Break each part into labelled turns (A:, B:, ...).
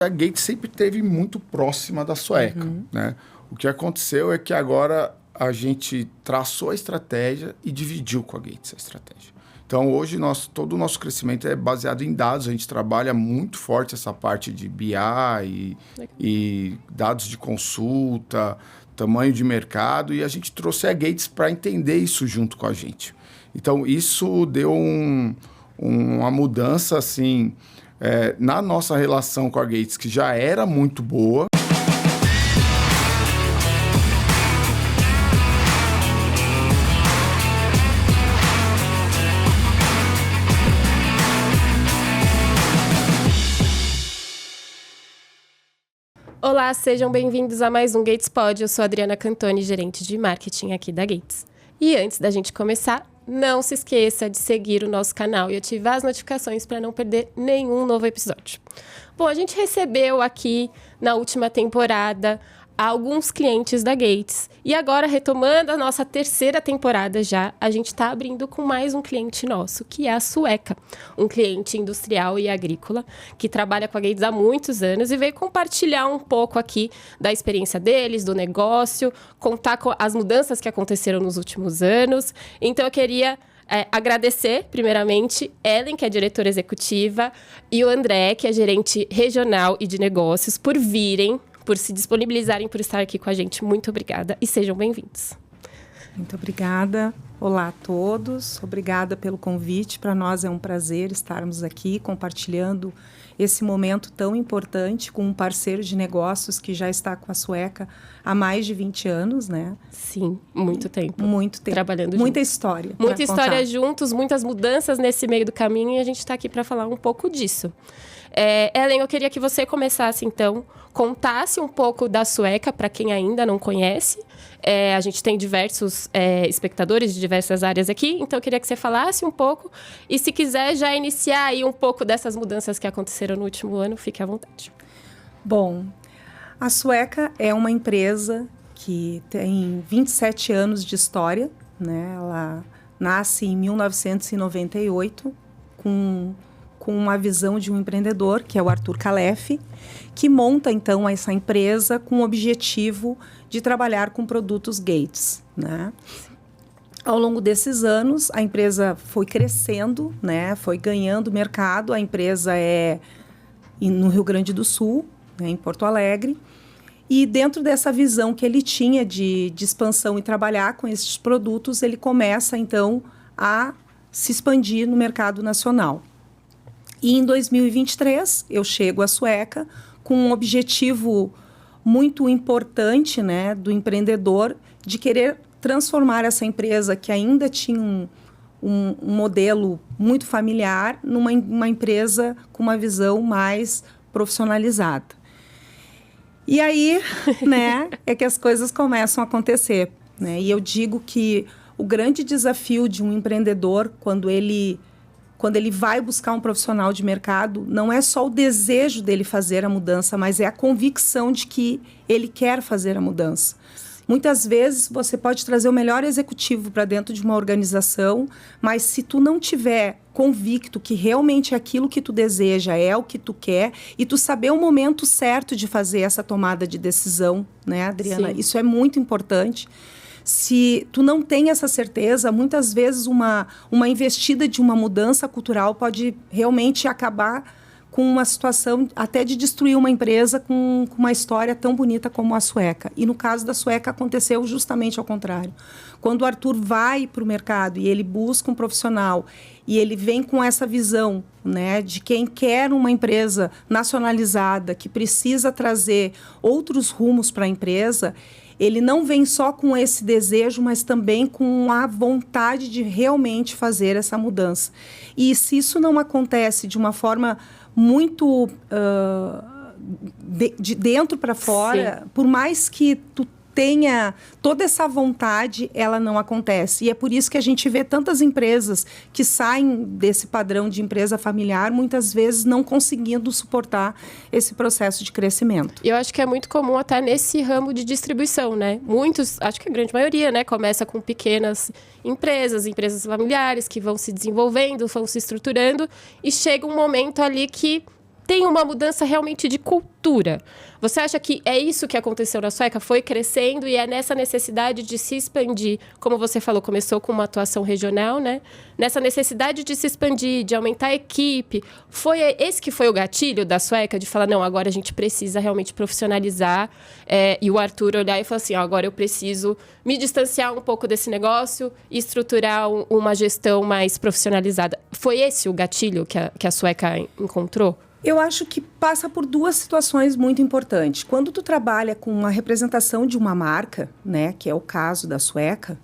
A: A Gates sempre esteve muito próxima da Sueca, né? O que aconteceu é que agora a gente traçou a estratégia e dividiu com a Gates a estratégia. Então, hoje, todo o nosso crescimento é baseado em dados. A gente trabalha muito forte essa parte de BI e dados de consulta, tamanho de mercado. E a gente trouxe a Gates para entender isso junto com a gente. Então, isso deu uma mudança, assim, na nossa relação com a Gates, que já era muito boa.
B: Olá, sejam bem-vindos a mais um Gates Pod. Eu sou a Adriana Cantoni, gerente de marketing aqui da Gates. E antes da gente começar, não se esqueça de seguir o nosso canal e ativar as notificações para não perder nenhum novo episódio. Bom, a gente recebeu aqui na última temporada alguns clientes da Gates. E agora, retomando a nossa terceira temporada já, a gente está abrindo com mais um cliente nosso, que é a Sueca, um cliente industrial e agrícola, que trabalha com a Gates há muitos anos e veio compartilhar um pouco aqui da experiência deles, do negócio, contar com as mudanças que aconteceram nos últimos anos. Então, eu queria agradecer, primeiramente, Ellen, que é diretora executiva, e o André, que é gerente regional e de negócios, por virem, por se disponibilizarem, por estar aqui com a gente. Muito obrigada e sejam bem-vindos.
C: Muito obrigada. Olá a todos. Obrigada pelo convite. Para nós é um prazer estarmos aqui compartilhando esse momento tão importante com um parceiro de negócios que já está com a Sueca há mais de 20 anos, né?
B: Sim, muito tempo.
C: Muito tempo.
B: Trabalhando
C: muita
B: juntos.
C: História.
B: Muita história juntos, muitas mudanças nesse meio do caminho e a gente está aqui para falar um pouco disso. Ellen, eu queria que você começasse, então, contasse um pouco da Sueca para quem ainda não conhece. A gente tem diversos espectadores de diversas áreas aqui, então eu queria que você falasse um pouco. E se quiser já iniciar aí um pouco dessas mudanças que aconteceram no último ano, fique à vontade.
C: Bom, a Sueca é uma empresa que tem 27 anos de história, né? Ela nasce em 1998 com uma visão de um empreendedor, que é o Arthur Calef, que monta, então, essa empresa com o objetivo de trabalhar com produtos Gates, né? Ao longo desses anos, a empresa foi crescendo, né? Foi ganhando mercado. A empresa é no Rio Grande do Sul, né? Em Porto Alegre. E dentro dessa visão que ele tinha de expansão e trabalhar com esses produtos, ele começa, então, a se expandir no mercado nacional. E em 2023, eu chego à Sueca com um objetivo muito importante, né, do empreendedor, de querer transformar essa empresa que ainda tinha um modelo muito familiar numa empresa com uma visão mais profissionalizada. E aí, né, é que as coisas começam a acontecer, né? E eu digo que o grande desafio de um empreendedor, quando ele vai buscar um profissional de mercado, não é só o desejo dele fazer a mudança, mas é a convicção de que ele quer fazer a mudança. Muitas vezes você pode trazer o melhor executivo para dentro de uma organização, mas se tu não tiver convicto que realmente aquilo que tu deseja é o que tu quer, e tu saber o momento certo de fazer essa tomada de decisão, né, Adriana? Sim. Isso é muito importante. Se tu não tem essa certeza, muitas vezes uma investida de uma mudança cultural pode realmente acabar com uma situação até de destruir uma empresa com uma história tão bonita como a Sueca. E no caso da Sueca aconteceu justamente ao contrário. Quando o Arthur vai para o mercado e ele busca um profissional e ele vem com essa visão, né, de quem quer uma empresa nacionalizada, que precisa trazer outros rumos para a empresa, ele não vem só com esse desejo, mas também com a vontade de realmente fazer essa mudança. E se isso não acontece de uma forma muito de dentro para fora, sim, por mais que tu tenha toda essa vontade, ela não acontece. E é por isso que a gente vê tantas empresas que saem desse padrão de empresa familiar, muitas vezes não conseguindo suportar esse processo de crescimento.
B: Eu acho que é muito comum até nesse ramo de distribuição, né? Muitos, acho que a grande maioria, né? Começa com pequenas empresas familiares que vão se desenvolvendo, vão se estruturando e chega um momento ali que tem uma mudança realmente de cultura. Você acha que é isso que aconteceu na Sueca? Foi crescendo e é nessa necessidade de se expandir, como você falou, começou com uma atuação regional, né? Nessa necessidade de se expandir, de aumentar a equipe. Esse que foi o gatilho da Sueca, de falar, não, agora a gente precisa realmente profissionalizar. E o Arthur olhar e falar assim, agora eu preciso me distanciar um pouco desse negócio e estruturar uma gestão mais profissionalizada. Foi esse o gatilho que a Sueca encontrou?
C: Eu acho que passa por duas situações muito importantes. Quando tu trabalha com uma representação de uma marca, né, que é o caso da Sueca,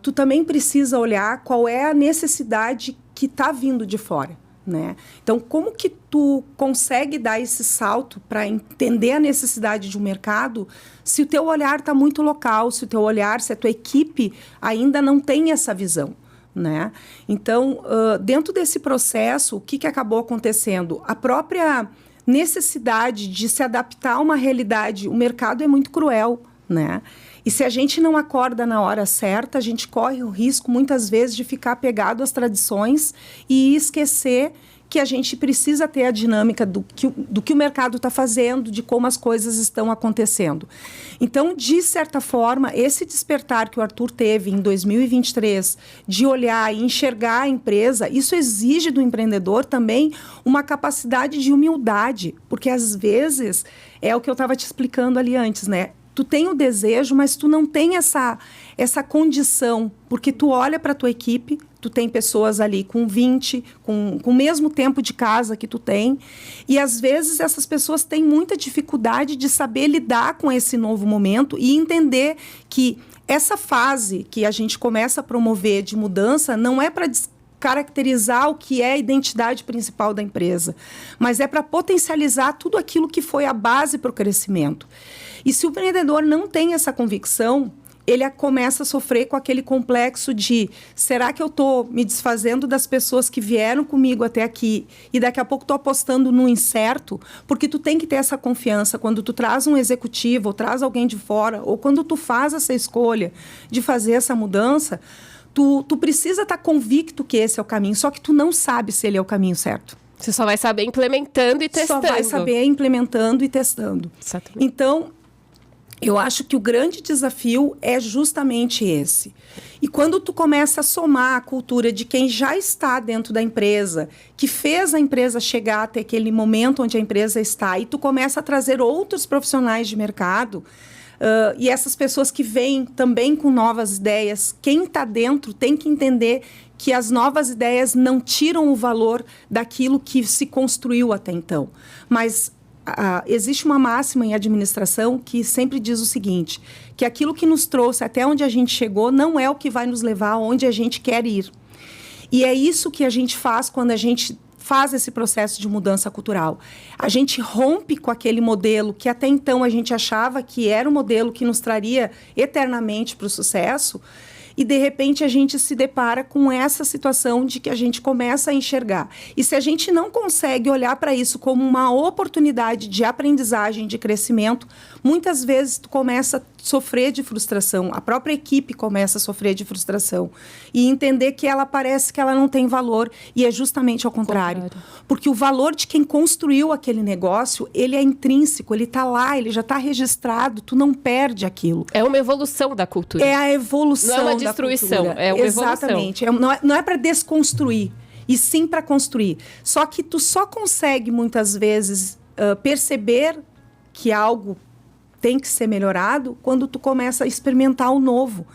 C: tu também precisa olhar qual é a necessidade que está vindo de fora, né? Então, como que tu consegue dar esse salto para entender a necessidade de um mercado se o teu olhar está muito local, se a tua equipe ainda não tem essa visão? Né? Então, dentro desse processo, o que acabou acontecendo? A própria necessidade de se adaptar a uma realidade, o mercado é muito cruel, né? E se a gente não acorda na hora certa, a gente corre o risco, muitas vezes, de ficar apegado às tradições e esquecer que a gente precisa ter a dinâmica do que o mercado está fazendo, de como as coisas estão acontecendo. Então, de certa forma, esse despertar que o Arthur teve em 2023, de olhar e enxergar a empresa, isso exige do empreendedor também uma capacidade de humildade, porque às vezes, é o que eu estava te explicando ali antes, né? Tu tem o desejo, mas tu não tem essa condição, porque tu olha para a tua equipe, tu tem pessoas ali com 20, com o mesmo tempo de casa que tu tem, e às vezes essas pessoas têm muita dificuldade de saber lidar com esse novo momento e entender que essa fase que a gente começa a promover de mudança não é para caracterizar o que é a identidade principal da empresa, mas é para potencializar tudo aquilo que foi a base para o crescimento. E se o empreendedor não tem essa convicção, ele começa a sofrer com aquele complexo de será que eu estou me desfazendo das pessoas que vieram comigo até aqui e daqui a pouco estou apostando no incerto? Porque tu tem que ter essa confiança quando tu traz um executivo ou traz alguém de fora ou quando tu faz essa escolha de fazer essa mudança, tu precisa estar convicto que esse é o caminho, só que tu não sabe se ele é o caminho certo.
B: Você só vai saber implementando e testando.
C: Só vai saber implementando e testando.
B: Exatamente.
C: Então, eu acho que o grande desafio é justamente esse. E quando tu começa a somar a cultura de quem já está dentro da empresa, que fez a empresa chegar até aquele momento onde a empresa está, e tu começa a trazer outros profissionais de mercado, e essas pessoas que vêm também com novas ideias, quem está dentro tem que entender que as novas ideias não tiram o valor daquilo que se construiu até então. Mas existe uma máxima em administração que sempre diz o seguinte, que aquilo que nos trouxe até onde a gente chegou não é o que vai nos levar aonde a gente quer ir. E é isso que a gente faz quando a gente faz esse processo de mudança cultural. A gente rompe com aquele modelo que até então a gente achava que era o modelo que nos traria eternamente para o sucesso, e, de repente, a gente se depara com essa situação de que a gente começa a enxergar. E se a gente não consegue olhar para isso como uma oportunidade de aprendizagem, de crescimento, muitas vezes tu começa a sofrer de frustração, a própria equipe começa a sofrer de frustração e entender que ela parece que ela não tem valor, e é justamente ao contrário. Porque o valor de quem construiu aquele negócio, ele é intrínseco, ele está lá, ele já está registrado, tu não perde aquilo.
B: É uma evolução da cultura.
C: É a evolução.
B: Não é uma destruição, é uma
C: Exatamente.
B: evolução.
C: Não é para desconstruir, e sim para construir. Só que tu só consegue, muitas vezes, perceber que algo tem que ser melhorado quando tu começa a experimentar o novo.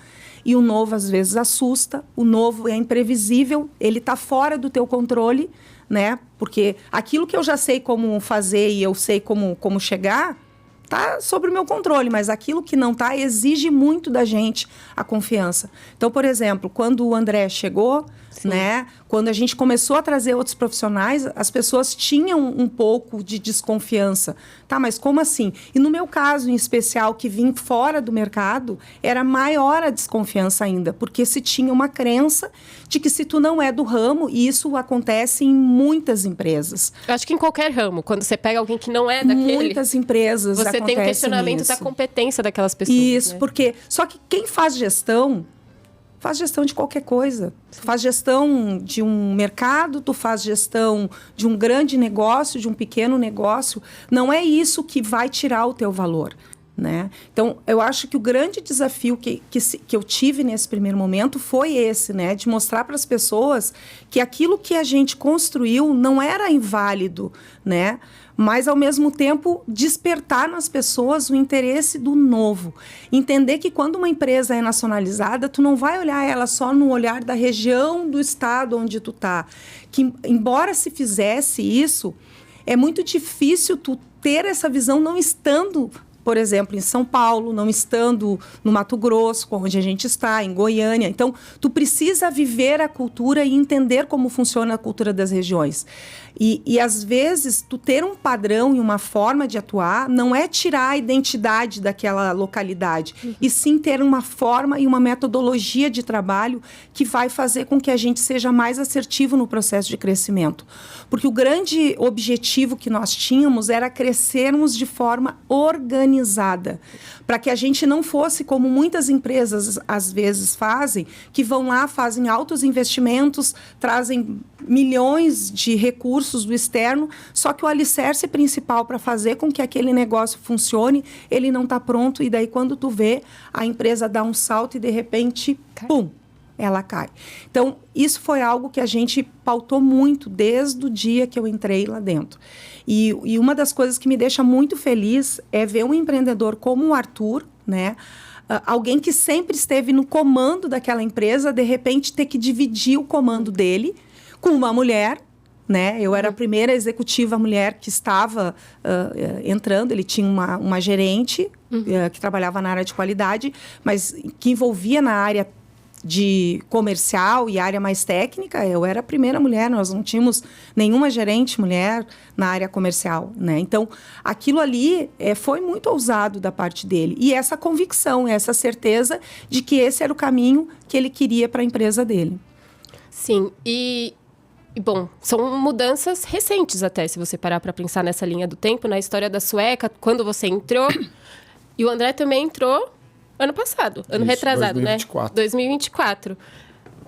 C: E o novo, às vezes, assusta, o novo é imprevisível, ele está fora do teu controle, né? Porque aquilo que eu já sei como fazer e eu sei como chegar, está sob o meu controle, mas aquilo que não está exige muito da gente a confiança. Então, por exemplo, quando o André chegou, né, quando a gente começou a trazer outros profissionais, as pessoas tinham um pouco de desconfiança. Tá, mas como assim? E no meu caso, em especial, que vim fora do mercado, era maior a desconfiança ainda, porque se tinha uma crença de que se tu não é do ramo, e isso acontece em muitas empresas.
B: Eu acho que em qualquer ramo, quando você pega alguém que não é daquele...
C: Muitas empresas
B: você tem um questionamento
C: isso.
B: da competência daquelas pessoas.
C: Isso,
B: né?
C: porque... Só que quem faz gestão faz gestão de qualquer coisa. Tu faz gestão de um mercado, tu faz gestão de um grande negócio, de um pequeno negócio. Não é isso que vai tirar o teu valor, né? Então, eu acho que o grande desafio que eu tive nesse primeiro momento foi esse, né? De mostrar para as pessoas que aquilo que a gente construiu não era inválido, né? Mas, ao mesmo tempo, despertar nas pessoas o interesse do novo. Entender que quando uma empresa é nacionalizada, tu não vai olhar ela só no olhar da região do estado onde tu tá. Que, embora se fizesse isso, é muito difícil tu ter essa visão não estando, por exemplo, em São Paulo, não estando no Mato Grosso, onde a gente está, em Goiânia. Então, tu precisa viver a cultura e entender como funciona a cultura das regiões. E às vezes, tu ter um padrão e uma forma de atuar não é tirar a identidade daquela localidade, e sim ter uma forma e uma metodologia de trabalho que vai fazer com que a gente seja mais assertivo no processo de crescimento. Porque o grande objetivo que nós tínhamos era crescermos de forma organizada, para que a gente não fosse como muitas empresas às vezes fazem, que vão lá, fazem altos investimentos, trazem milhões de recursos do externo, só que o alicerce principal para fazer com que aquele negócio funcione, ele não está pronto, e daí quando tu vê, a empresa dá um salto e de repente, pum, ela cai. Então, isso foi algo que a gente pautou muito desde o dia que eu entrei lá dentro. E uma das coisas que me deixa muito feliz é ver um empreendedor como o Arthur, né? Alguém que sempre esteve no comando daquela empresa, de repente ter que dividir o comando dele com uma mulher, né? Eu era a primeira executiva mulher que estava entrando. Ele tinha uma gerente que trabalhava na área de qualidade, mas que envolvia na área de comercial e área mais técnica. Eu era a primeira mulher, nós não tínhamos nenhuma gerente mulher na área comercial, né? Então, aquilo ali foi muito ousado da parte dele. E essa convicção, essa certeza de que esse era o caminho que ele queria para a empresa dele.
B: Sim, e bom, são mudanças recentes até, se você parar para pensar nessa linha do tempo, na história da Sueca, quando você entrou, e o André também entrou ano passado, ano retrasado, 2024. Né? 2024.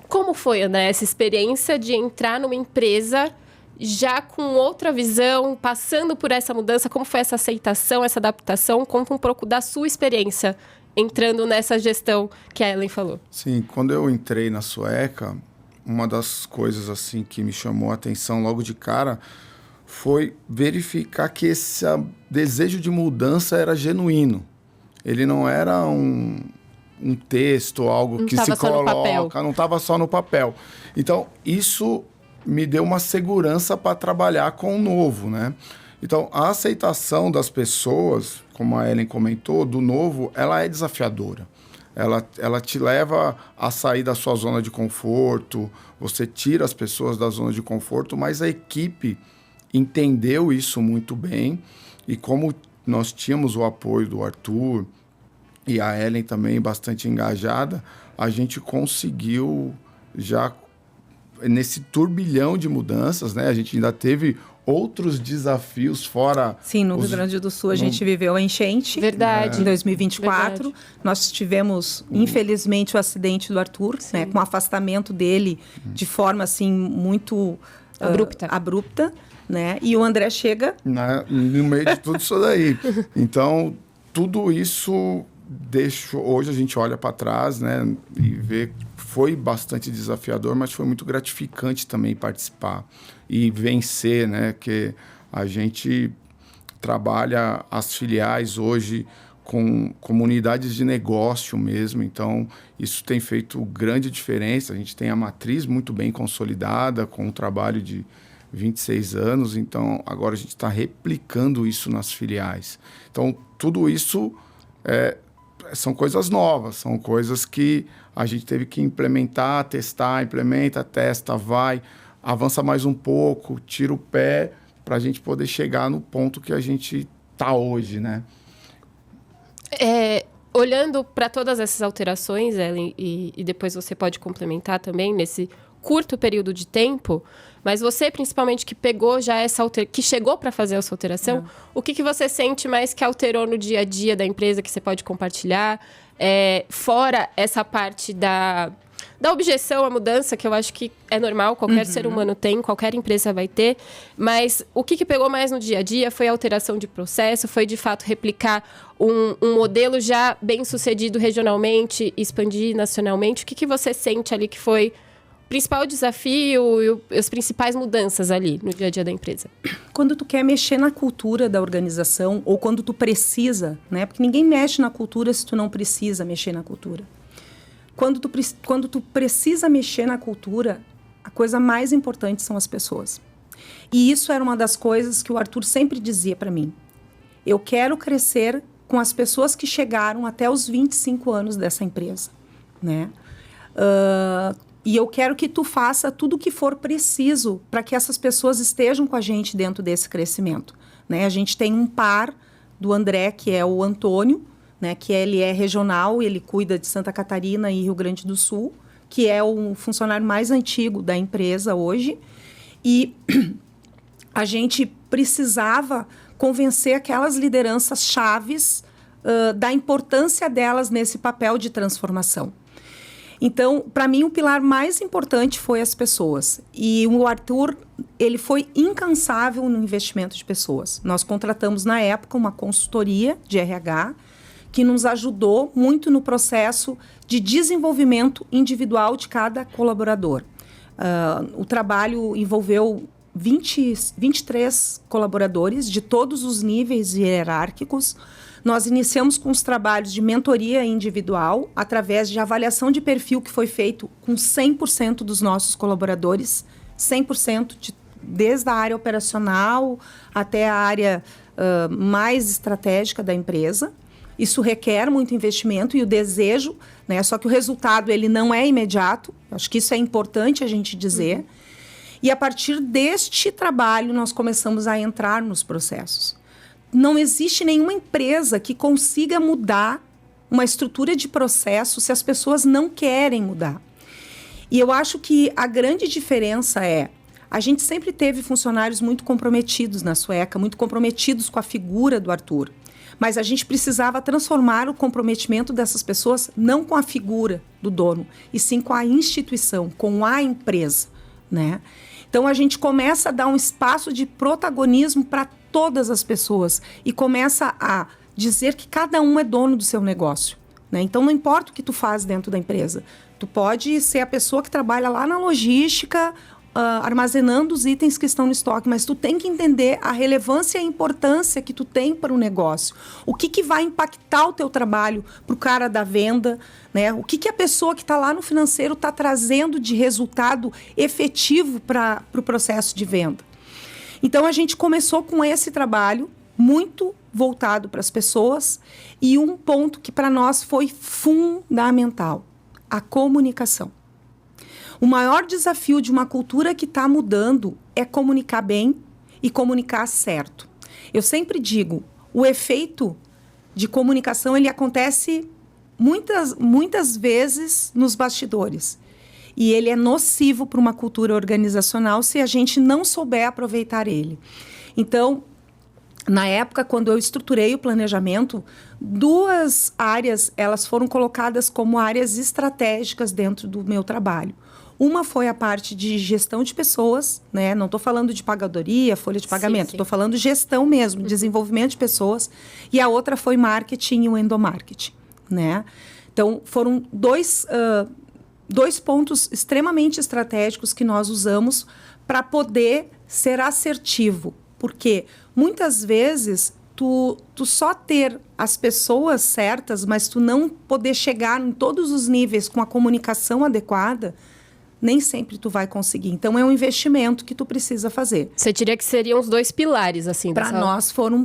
B: Como foi, André, essa experiência de entrar numa empresa já com outra visão, passando por essa mudança? Como foi essa aceitação, essa adaptação? Conta um pouco da sua experiência entrando nessa gestão que a Ellen falou.
A: Sim, quando eu entrei na Sueca, uma das coisas assim que me chamou a atenção logo de cara foi verificar que esse desejo de mudança era genuíno. Ele não era um texto, algo que se coloca, não estava só no papel. Então, isso me deu uma segurança para trabalhar com o novo, né? Então, a aceitação das pessoas, como a Ellen comentou, do novo, ela é desafiadora. Ela te leva a sair da sua zona de conforto, você tira as pessoas da zona de conforto, mas a equipe entendeu isso muito bem, e como nós tínhamos o apoio do Arthur e a Ellen também bastante engajada, a gente conseguiu já, nesse turbilhão de mudanças, né? A gente ainda teve outros desafios fora...
C: Sim, no Rio Grande do Sul a gente viveu a enchente.
B: Verdade.
C: Em 2024. Verdade. Nós tivemos, infelizmente, o acidente do Arthur, né? Com o afastamento dele de forma, assim, muito... abrupta. Né? E o André chega...
A: no meio de tudo isso daí. Então, tudo isso hoje a gente olha para trás, né, e vê que foi bastante desafiador, mas foi muito gratificante também participar e vencer, né? Que a gente trabalha as filiais hoje com comunidades de negócio mesmo, então isso tem feito grande diferença. A gente tem a matriz muito bem consolidada, com um trabalho de 26 anos, então agora a gente está replicando isso nas filiais. Então, tudo isso são coisas novas, são coisas que a gente teve que implementar, testar, implementa, testa, vai, avança mais um pouco, tira o pé para a gente poder chegar no ponto que a gente está hoje, né?
B: Olhando para todas essas alterações, Ellen, e depois você pode complementar também nesse curto período de tempo, mas você, principalmente, que pegou já que chegou para fazer essa alteração, o que você sente mais que alterou no dia a dia da empresa que você pode compartilhar? Fora essa parte da objeção à mudança, que eu acho que é normal, qualquer ser humano tem, qualquer empresa vai ter, mas o que pegou mais no dia a dia foi a alteração de processo, foi de fato replicar um modelo já bem sucedido regionalmente, expandir nacionalmente. O que você sente ali que foi o principal desafio e as principais mudanças ali no dia a dia da empresa?
C: Quando tu quer mexer na cultura da organização, ou quando tu precisa, né? Porque ninguém mexe na cultura se tu não precisa mexer na cultura. Quando tu precisa mexer na cultura, a coisa mais importante são as pessoas. E isso era uma das coisas que o Arthur sempre dizia para mim. Eu quero crescer com as pessoas que chegaram até os 25 anos dessa empresa, né? E eu quero que tu faça tudo o que for preciso para que essas pessoas estejam com a gente dentro desse crescimento, né? A gente tem um par do André, que é o Antônio, né, que ele é regional, ele cuida de Santa Catarina e Rio Grande do Sul, que é o funcionário mais antigo da empresa hoje. E a gente precisava convencer aquelas lideranças chaves da importância delas nesse papel de transformação. Então, para mim, o pilar mais importante foi as pessoas. E o Arthur, ele foi incansável no investimento de pessoas. Nós contratamos, na época, uma consultoria de RH, que nos ajudou muito no processo de desenvolvimento individual de cada colaborador. O trabalho envolveu 23 colaboradores de todos os níveis hierárquicos. Nós iniciamos com os trabalhos de mentoria individual, através de avaliação de perfil que foi feito com 100% dos nossos colaboradores, 100% desde a área operacional até a área mais estratégica da empresa. Isso requer muito investimento e o desejo, né? Só que o resultado ele não é imediato. Acho que isso é importante a gente dizer. E a partir deste trabalho, nós começamos a entrar nos processos. Não existe nenhuma empresa que consiga mudar uma estrutura de processo se as pessoas não querem mudar. E eu acho que a grande diferença a gente sempre teve funcionários muito comprometidos na Sueca, muito comprometidos com a figura do Arthur. Mas a gente precisava transformar o comprometimento dessas pessoas não com a figura do dono, e sim com a instituição, com a empresa, né? Então, a gente começa a dar um espaço de protagonismo para todas as pessoas e começa a dizer que cada um é dono do seu negócio, né? Então, não importa o que tu faz dentro da empresa. Tu pode ser a pessoa que trabalha lá na logística, armazenando os itens que estão no estoque, mas tu tem que entender a relevância e a importância que tu tem para o negócio. O que vai impactar o teu trabalho para o cara da venda, né? O que a pessoa que está lá no financeiro está trazendo de resultado efetivo para o processo de venda. Então, a gente começou com esse trabalho muito voltado para as pessoas e um ponto que para nós foi fundamental, a comunicação. O maior desafio de uma cultura que está mudando é comunicar bem e comunicar certo. Eu sempre digo, o efeito de comunicação ele acontece muitas vezes nos bastidores. E ele é nocivo para uma cultura organizacional se a gente não souber aproveitar ele. Então, na época, quando eu estruturei o planejamento, 2 áreas elas foram colocadas como áreas estratégicas dentro do meu trabalho. Uma foi a parte de gestão de pessoas, né? Não estou falando de pagadoria, folha de pagamento, estou falando gestão mesmo, desenvolvimento de pessoas. E a outra foi marketing e o endomarketing, né? Então, foram dois pontos extremamente estratégicos que nós usamos para poder ser assertivo. Porque muitas vezes tu só ter as pessoas certas, mas tu não poder chegar em todos os níveis com a comunicação adequada, nem sempre tu vai conseguir. Então, é um investimento que tu precisa fazer.
B: Você diria que seriam os 2 pilares, assim?
C: Para nós foram...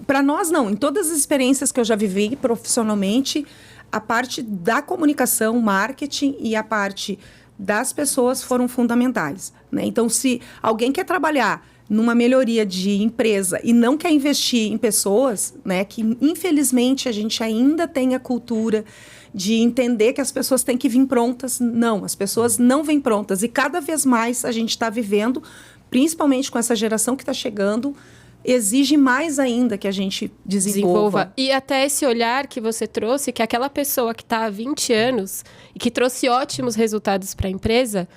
C: Para nós, não. Em todas as experiências que eu já vivi profissionalmente, a parte da comunicação, marketing e a parte das pessoas foram fundamentais, né? Então, se alguém quer trabalhar numa melhoria de empresa e não quer investir em pessoas, né, que infelizmente a gente ainda tem a cultura de entender que as pessoas têm que vir prontas. Não, as pessoas não vêm prontas. E cada vez mais a gente está vivendo, principalmente com essa geração que está chegando, exige mais ainda que a gente desenvolva.
B: E até esse olhar que você trouxe, que aquela pessoa que está há 20 anos e que trouxe ótimos resultados para a empresa,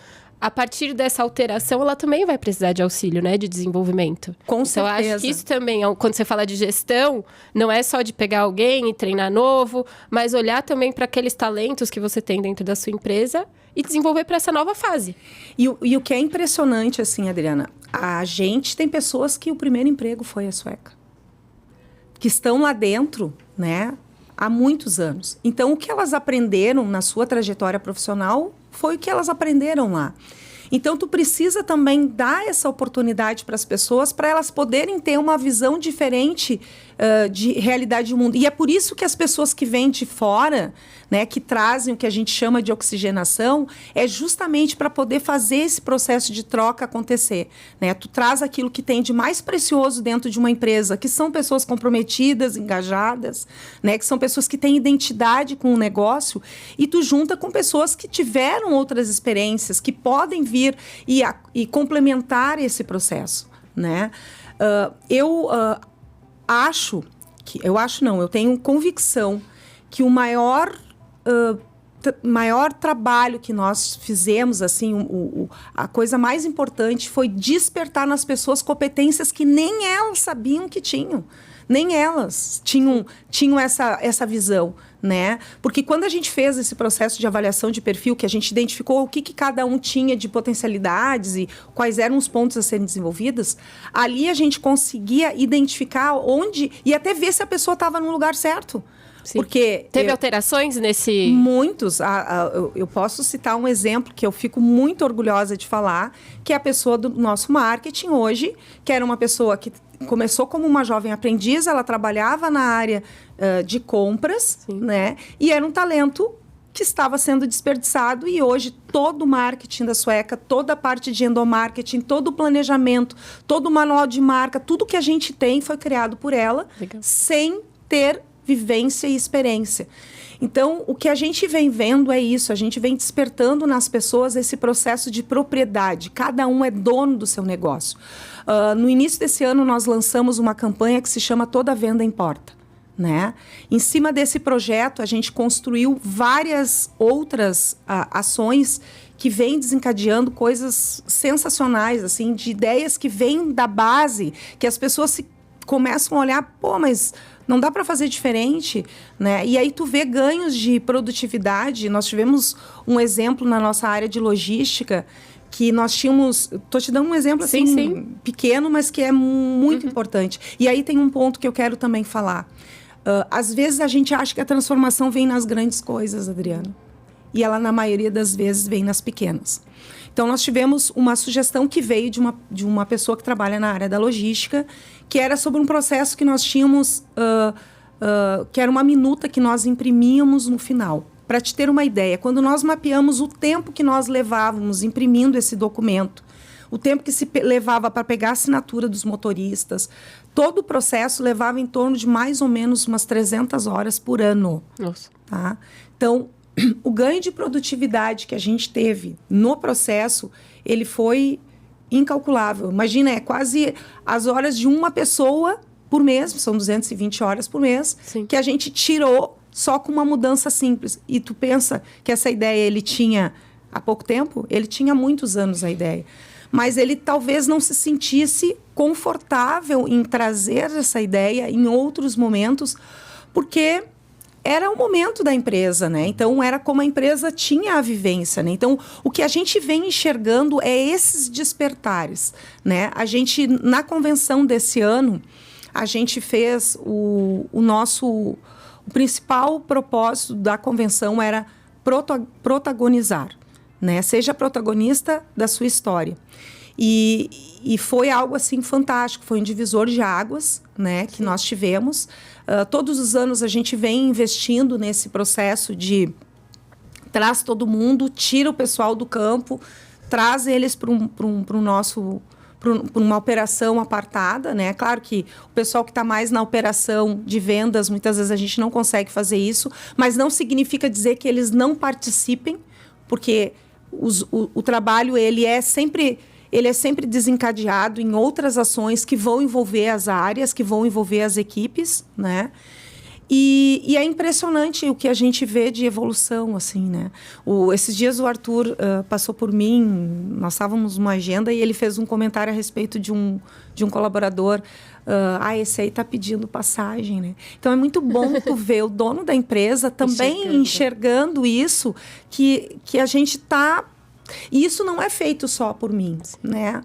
B: a partir dessa alteração, ela também vai precisar de auxílio, né? De desenvolvimento.
C: Com
B: certeza. Então, eu acho que isso também, quando você fala de gestão, não é só de pegar alguém e treinar novo, mas olhar também para aqueles talentos que você tem dentro da sua empresa e desenvolver para essa nova fase.
C: E o que é impressionante, assim, Adriana, a gente tem pessoas que o primeiro emprego foi a Sueca. Que estão lá dentro, né? Há muitos anos. Então, o que elas aprenderam na sua trajetória profissional foi o que elas aprenderam lá. Então, tu precisa também dar essa oportunidade para as pessoas, para elas poderem ter uma visão diferente de realidade do mundo. E é por isso que as pessoas que vêm de fora, né, que trazem o que a gente chama de oxigenação, é justamente para poder fazer esse processo de troca acontecer, né? Tu traz aquilo que tem de mais precioso dentro de uma empresa, que são pessoas comprometidas, engajadas, né, que são pessoas que têm identidade com o negócio, e tu junta com pessoas que tiveram outras experiências, que podem vir e complementar esse processo, né? Eu tenho convicção que o maior trabalho que nós fizemos, assim, a coisa mais importante foi despertar nas pessoas competências que nem elas sabiam que tinham. Nem elas tinham essa visão, né? Porque quando a gente fez esse processo de avaliação de perfil, que a gente identificou o que cada um tinha de potencialidades e quais eram os pontos a serem desenvolvidos, ali a gente conseguia identificar onde e até ver se a pessoa estava no lugar certo.
B: Sim.
C: Porque
B: teve alterações nesse...
C: Muitos. Eu posso citar um exemplo que eu fico muito orgulhosa de falar, que é a pessoa do nosso marketing hoje, que era uma pessoa que começou como uma jovem aprendiz, ela trabalhava na área de compras, né? E era um talento que estava sendo desperdiçado, e hoje todo o marketing da Sueca, toda a parte de endomarketing, todo o planejamento, todo o manual de marca, tudo que a gente tem foi criado por ela. Legal. Sem ter vivência e experiência. Então, o que a gente vem vendo é isso, a gente vem despertando nas pessoas esse processo de propriedade. Cada um é dono do seu negócio. No início desse ano, nós lançamos uma campanha que se chama Toda Venda Importa, né? Em cima desse projeto, a gente construiu várias outras ações que vêm desencadeando coisas sensacionais, assim, de ideias que vêm da base, que as pessoas começam a olhar, mas não dá para fazer diferente, né? E aí tu vê ganhos de produtividade. Nós tivemos um exemplo na nossa área de logística, que nós tínhamos... Estou te dando um exemplo assim, pequeno, mas que é muito importante. E aí tem um ponto que eu quero também falar. Às vezes a gente acha que a transformação vem nas grandes coisas, Adriana. E ela, na maioria das vezes, vem nas pequenas. Então, nós tivemos uma sugestão que veio de uma pessoa que trabalha na área da logística, que era sobre um processo que nós tínhamos, que era uma minuta que nós imprimíamos no final. Para te ter uma ideia, quando nós mapeamos o tempo que nós levávamos imprimindo esse documento, o tempo que se levava para pegar a assinatura dos motoristas, todo o processo levava em torno de mais ou menos umas 300 horas por ano.
B: Nossa.
C: Tá? Então, o ganho de produtividade que a gente teve no processo, ele foi incalculável. Imagina, é quase as horas de uma pessoa por mês, são 220 horas por mês, que a gente tirou só com uma mudança simples. E tu pensa que essa ideia ele tinha há pouco tempo? Ele tinha muitos anos a ideia. Mas ele talvez não se sentisse confortável em trazer essa ideia em outros momentos, porque era o momento da empresa, né? Então, era como a empresa tinha a vivência, né? Então, o que a gente vem enxergando é esses despertares, né? A gente, na convenção desse ano, a gente fez o principal propósito da convenção era protagonizar, né? Seja protagonista da sua história. E foi algo assim fantástico, foi um divisor de águas, né, que nós tivemos. Todos os anos a gente vem investindo nesse processo de traz todo mundo, tira o pessoal do campo, traz eles para o por uma operação apartada, né? Claro que o pessoal que está mais na operação de vendas, muitas vezes a gente não consegue fazer isso, mas não significa dizer que eles não participem, porque o trabalho ele é sempre desencadeado em outras ações que vão envolver as áreas, que vão envolver as equipes, né? E é impressionante o que a gente vê de evolução, assim, né? Esses dias o Arthur passou por mim, nós estávamos numa agenda e ele fez um comentário a respeito de um colaborador. Esse aí está pedindo passagem, né? Então, é muito bom tu ver o dono da empresa também enxergando isso, que a gente está... E isso não é feito só por mim, né?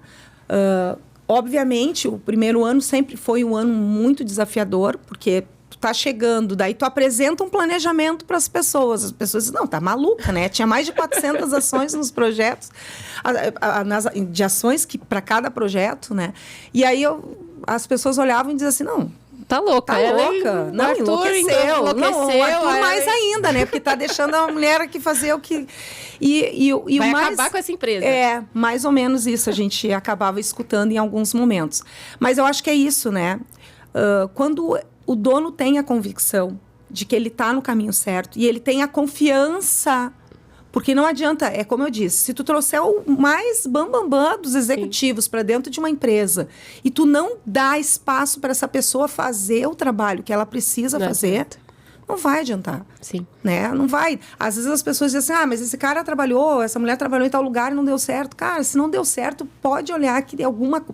C: Obviamente, o primeiro ano sempre foi um ano muito desafiador, porque tu tá chegando, daí tu apresenta um planejamento para as pessoas dizem, não, tá maluca, né? Tinha mais de 400 ações nos projetos, de ações para cada projeto, né? E aí as pessoas olhavam e diziam assim, não...
B: Tá louca.
C: Tá louca. Não,
B: Arthur,
C: enlouqueceu. Não, o Arthur mais ainda, né? Porque tá deixando a mulher aqui fazer o que...
B: Vai acabar com essa empresa.
C: Mais ou menos isso a gente acabava escutando em alguns momentos. Mas eu acho que é isso, né? Quando o dono tem a convicção de que ele está no caminho certo e ele tem a confiança... Porque não adianta, é como eu disse, se tu trouxer o mais bambambam dos executivos para dentro de uma empresa e tu não dá espaço para essa pessoa fazer o trabalho que ela precisa fazer... Não vai adiantar.
B: Sim.
C: Né? Não vai. Às vezes as pessoas dizem assim, mas esse cara trabalhou, essa mulher trabalhou em tal lugar e não deu certo. Cara, se não deu certo, pode olhar que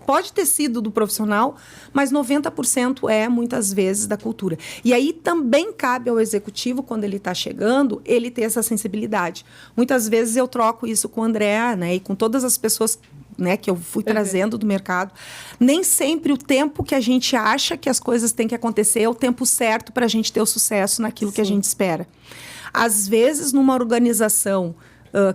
C: pode ter sido do profissional, mas 90% é, muitas vezes, da cultura. E aí também cabe ao executivo, quando ele está chegando, ele ter essa sensibilidade. Muitas vezes eu troco isso com o André, né, e com todas as pessoas, né, que eu fui trazendo do mercado. Nem sempre o tempo que a gente acha que as coisas têm que acontecer é o tempo certo para a gente ter o sucesso naquilo que a gente espera. Às vezes, numa organização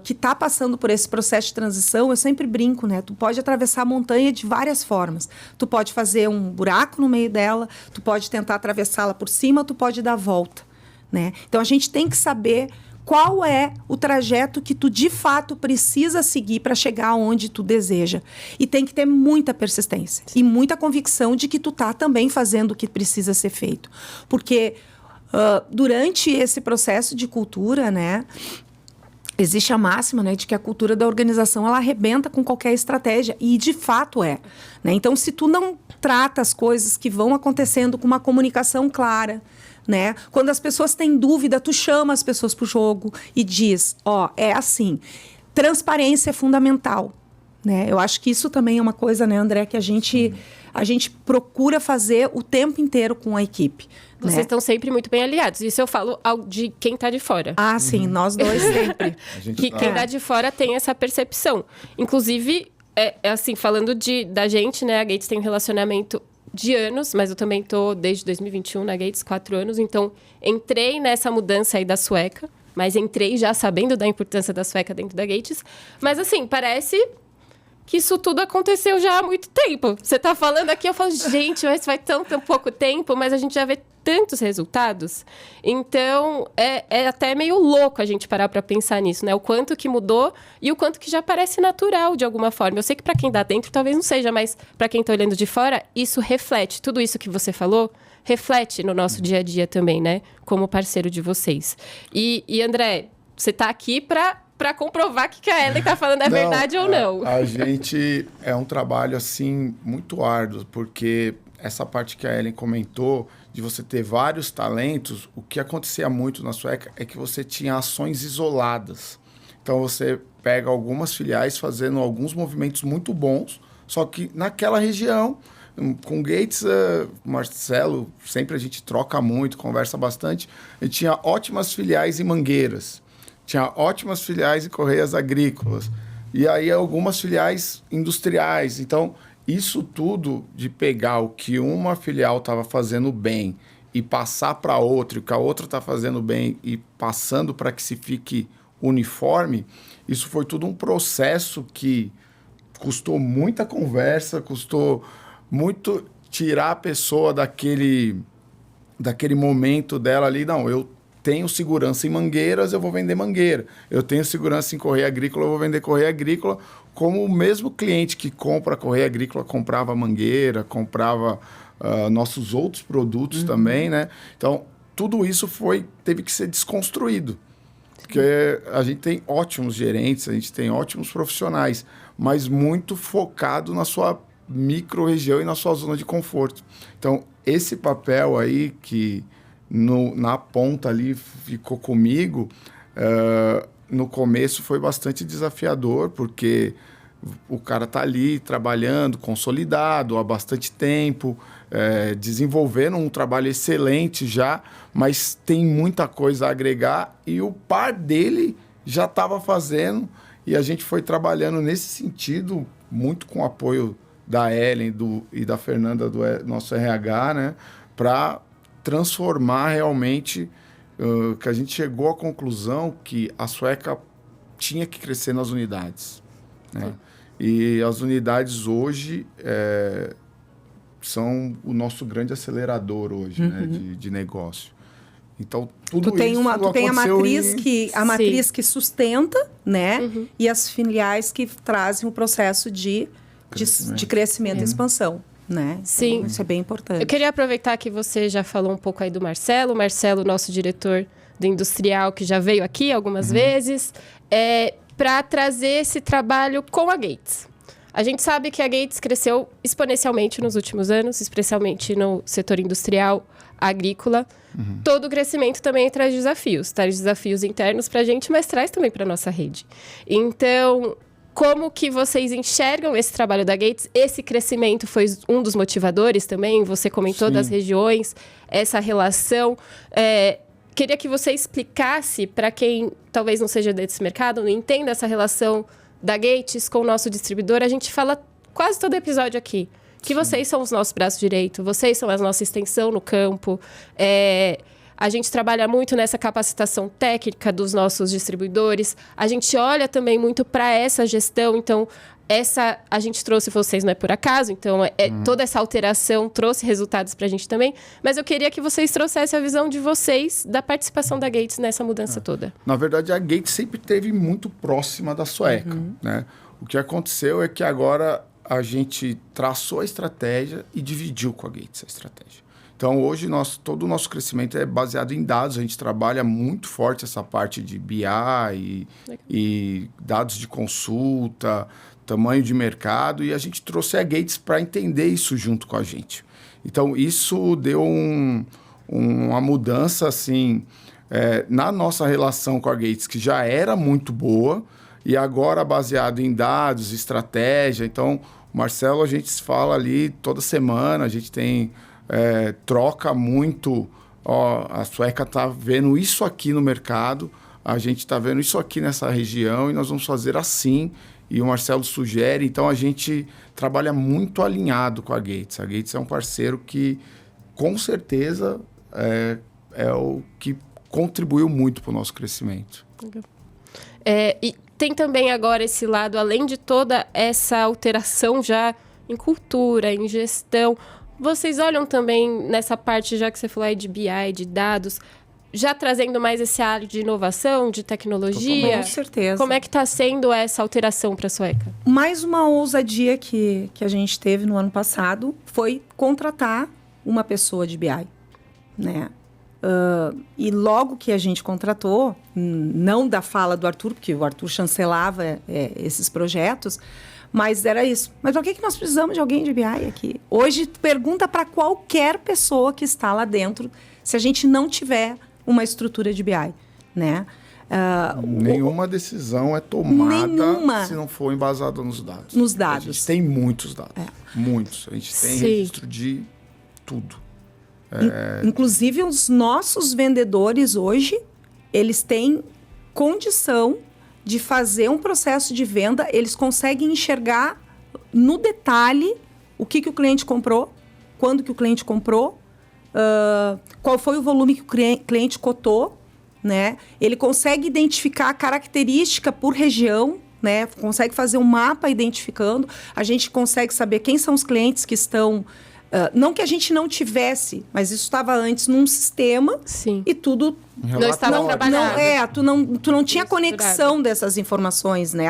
C: que está passando por esse processo de transição, eu sempre brinco, né? Tu pode atravessar a montanha de várias formas. Tu pode fazer um buraco no meio dela, tu pode tentar atravessá-la por cima, tu pode dar a volta, né? Então, a gente tem que saber qual é o trajeto que tu, de fato, precisa seguir para chegar onde tu deseja. E tem que ter muita persistência e muita convicção de que tu tá também fazendo o que precisa ser feito. Porque durante esse processo de cultura, né, existe a máxima, né, de que a cultura da organização ela arrebenta com qualquer estratégia. E, de fato, é. Né? Então, se tu não trata as coisas que vão acontecendo com uma comunicação clara, né? Quando as pessoas têm dúvida, tu chama as pessoas para o jogo e diz, é assim. Transparência é fundamental, né? Eu acho que isso também é uma coisa, né, André, que a gente procura fazer o tempo inteiro com a equipe.
B: Vocês estão sempre muito bem aliados. Isso eu falo de quem está de fora.
C: Sim, nós dois sempre.
B: Quem está de fora tem essa percepção. Inclusive, assim, falando da gente, né? A Gates tem um relacionamento de anos, mas eu também tô desde 2021 na Gates, 4 anos. Então, entrei nessa mudança aí da Sueca, mas entrei já sabendo da importância da Sueca dentro da Gates. Mas, assim, parece que isso tudo aconteceu já há muito tempo. Você tá falando aqui, eu falo, gente, mas vai tão pouco tempo, mas a gente já vê tantos resultados. Então, é até meio louco a gente parar para pensar nisso, né? O quanto que mudou e o quanto que já parece natural de alguma forma. Eu sei que para quem dá dentro talvez não seja, mas para quem tá olhando de fora, isso reflete. Tudo isso que você falou reflete no nosso dia a dia também, né? Como parceiro de vocês. E André, você tá aqui para comprovar que a Ellen tá falando é verdade ou não.
A: A gente é um trabalho, assim, muito árduo, porque essa parte que a Ellen comentou, de você ter vários talentos, o que acontecia muito na Sueca é que você tinha ações isoladas. Então, você pega algumas filiais fazendo alguns movimentos muito bons, só que naquela região, com Gates, Marcelo, sempre a gente troca muito, conversa bastante, a gente tinha ótimas filiais em Mangueiras, tinha ótimas filiais em Correias Agrícolas, e aí algumas filiais industriais. Então, isso tudo de pegar o que uma filial estava fazendo bem e passar para outra, e o que a outra está fazendo bem e passando para que se fique uniforme, isso foi tudo um processo que custou muita conversa, custou muito tirar a pessoa daquele momento dela ali. Não, eu tenho segurança em mangueiras, eu vou vender mangueira. Eu tenho segurança em correia agrícola, eu vou vender correia agrícola, como o mesmo cliente que compra correia agrícola comprava mangueira, comprava nossos outros produtos também, né? Então, tudo isso teve que ser desconstruído. Porque a gente tem ótimos gerentes, a gente tem ótimos profissionais, mas muito focado na sua micro-região e na sua zona de conforto. Então, esse papel aí que na ponta ali ficou comigo, no começo foi bastante desafiador, porque o cara está ali trabalhando, consolidado há bastante tempo, desenvolvendo um trabalho excelente já, mas tem muita coisa a agregar e o par dele já estava fazendo e a gente foi trabalhando nesse sentido, muito com o apoio da Ellen e da Fernanda do nosso RH, né, para transformar realmente, que a gente chegou à conclusão que a Sueca tinha que crescer nas unidades, né? E as unidades hoje são o nosso grande acelerador hoje, né, de negócio. Então, tudo
C: tu tem
A: isso
C: tu tem a matriz
B: Sim.
C: que sustenta, né? E as filiais que trazem o processo de crescimento e expansão, né?
B: Sim.
C: Então, isso é bem importante.
B: Eu queria aproveitar que você já falou um pouco aí do Marcelo. O Marcelo, nosso diretor do industrial, que já veio aqui algumas vezes, para trazer esse trabalho com a Gates. A gente sabe que a Gates cresceu exponencialmente nos últimos anos, especialmente no setor industrial, agrícola. Todo o crescimento também traz desafios. Traz desafios internos para a gente, mas traz também para a nossa rede. Então, como que vocês enxergam esse trabalho da Gates? Esse crescimento foi um dos motivadores também? Você comentou das regiões, essa relação. Queria que você explicasse para quem talvez não seja desse mercado, não entenda essa relação da Gates com o nosso distribuidor. A gente fala quase todo episódio aqui que vocês são os nossos braços direitos, vocês são a nossa extensão no campo. A gente trabalha muito nessa capacitação técnica dos nossos distribuidores. A gente olha também muito para essa gestão. Então, a gente trouxe vocês, não é por acaso. Então, toda essa alteração trouxe resultados para a gente também. Mas eu queria que vocês trouxessem a visão de vocês da participação da Gates nessa mudança toda.
A: Na verdade, a Gates sempre esteve muito próxima da Sueca, né? O que aconteceu é que agora a gente traçou a estratégia e dividiu com a Gates a estratégia. Então, hoje, todo o nosso crescimento é baseado em dados. A gente trabalha muito forte essa parte de BI e dados de consulta, tamanho de mercado, e a gente trouxe a Gates para entender isso junto com a gente. Então, isso deu uma mudança, assim, na nossa relação com a Gates, que já era muito boa, e agora baseado em dados, estratégia. Então, o Marcelo, a gente se fala ali toda semana, a gente tem... troca muito, a Sueca está vendo isso aqui no mercado, a gente está vendo isso aqui nessa região e nós vamos fazer assim, e o Marcelo sugere. Então a gente trabalha muito alinhado com a Gates. A Gates é um parceiro que com certeza é o que contribuiu muito para o nosso crescimento.
B: E tem também agora esse lado, além de toda essa alteração já em cultura, em gestão. Vocês olham também nessa parte, já que você falou aí de BI, de dados, já trazendo mais esse ar de inovação, de tecnologia?
C: Com certeza.
B: Como é que está sendo essa alteração para a Sueca?
C: Mais uma ousadia que a gente teve no ano passado foi contratar uma pessoa de BI, né? E logo que a gente contratou, não da fala do Arthur, porque o Arthur chancelava esses projetos, mas era isso. Mas por que nós precisamos de alguém de BI aqui? Hoje, pergunta para qualquer pessoa que está lá dentro se a gente não tiver uma estrutura de BI, né?
A: Nenhuma decisão é tomada se não for embasada nos dados.
C: Nos dados.
A: A gente tem muitos dados. Muitos. A gente tem registro de tudo.
C: Inclusive, os nossos vendedores hoje, eles têm condição de fazer um processo de venda, eles conseguem enxergar no detalhe o que o cliente comprou, quando que o cliente comprou, qual foi o volume que o cliente cotou, né? Ele consegue identificar a característica por região, né? Consegue fazer um mapa identificando. A gente consegue saber quem são os clientes que estão... não que a gente não tivesse, mas isso estava antes num sistema.
B: Sim.
C: E tudo
B: Não estava trabalhado.
C: Tu não tinha conexão dessas informações, né?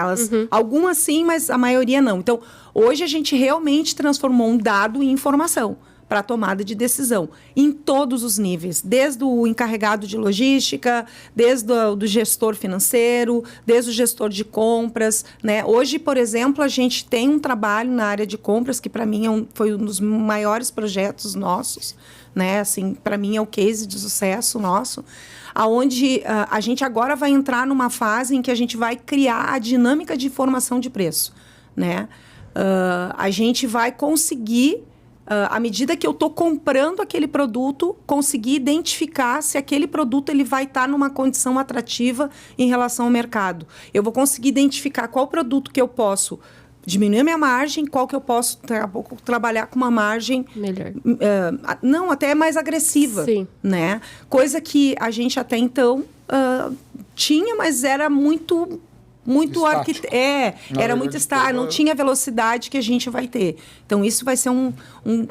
C: Algumas sim, mas a maioria não. Então, hoje a gente realmente transformou um dado em informação para a tomada de decisão, em todos os níveis, desde o encarregado de logística, desde do gestor financeiro, desde o gestor de compras, né? Hoje, por exemplo, a gente tem um trabalho na área de compras, que para mim foi um dos maiores projetos nossos, né? Assim, para mim é o case de sucesso nosso, aonde a gente agora vai entrar numa fase em que a gente vai criar a dinâmica de informação de preço, né? A gente vai conseguir, à medida que eu estou comprando aquele produto, conseguir identificar se aquele produto ele vai estar numa condição atrativa em relação ao mercado. Eu vou conseguir identificar qual produto que eu posso diminuir a minha margem, qual que eu posso trabalhar com uma margem
B: melhor.
C: Não, até mais agressiva.
B: Sim.
C: Né? Coisa que a gente até então tinha, mas era muito era muito estático, não tinha a velocidade que a gente vai ter. Então, isso vai ser um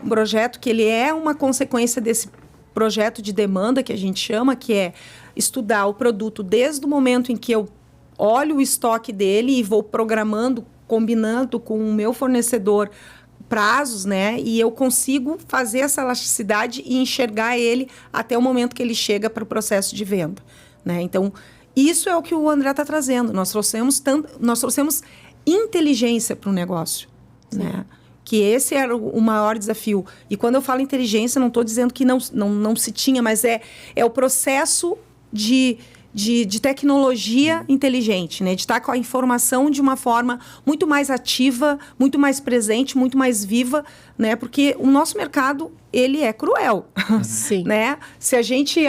C: projeto que ele é uma consequência desse projeto de demanda que a gente chama, que é estudar o produto desde o momento em que eu olho o estoque dele e vou programando, combinando com o meu fornecedor prazos, né? E eu consigo fazer essa elasticidade e enxergar ele até o momento que ele chega para o processo de venda, né? Então, isso é o que o André está trazendo. Nós trouxemos inteligência para o negócio, né? Que esse era o maior desafio. E quando eu falo inteligência, não estou dizendo que não se tinha, mas é o processo de tecnologia inteligente, né? De estar com a informação de uma forma muito mais ativa, muito mais presente, muito mais viva, né? Porque o nosso mercado, ele é cruel.
B: Sim.
C: Né? Se a gente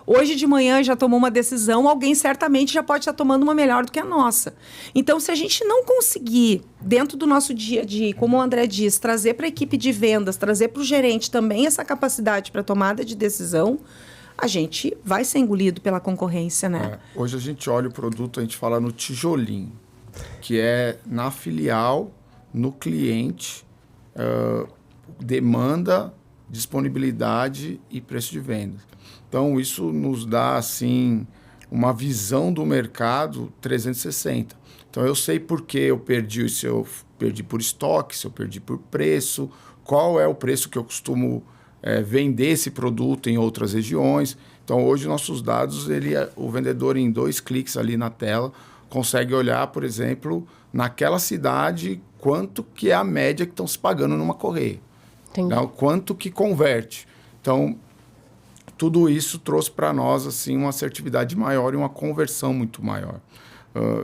C: hoje de manhã já tomou uma decisão, alguém certamente já pode estar tomando uma melhor do que a nossa. Então, se a gente não conseguir, dentro do nosso dia a dia, como o André diz, trazer para a equipe de vendas, trazer para o gerente também essa capacidade para tomada de decisão, a gente vai ser engolido pela concorrência, né?
A: Hoje a gente olha o produto, a gente fala no tijolinho, que é na filial, no cliente, demanda, disponibilidade e preço de venda. Então, isso nos dá, assim, uma visão do mercado 360. Então, eu sei por que eu perdi, se eu perdi por estoque, se eu perdi por preço, qual é o preço que eu costumo vender esse produto em outras regiões. Então, hoje, nossos dados, o vendedor, em 2 cliques ali na tela, consegue olhar, por exemplo, naquela cidade, quanto que é a média que estão se pagando numa correia. Então, quanto que converte. Então, tudo isso trouxe para nós assim, uma assertividade maior e uma conversão muito maior.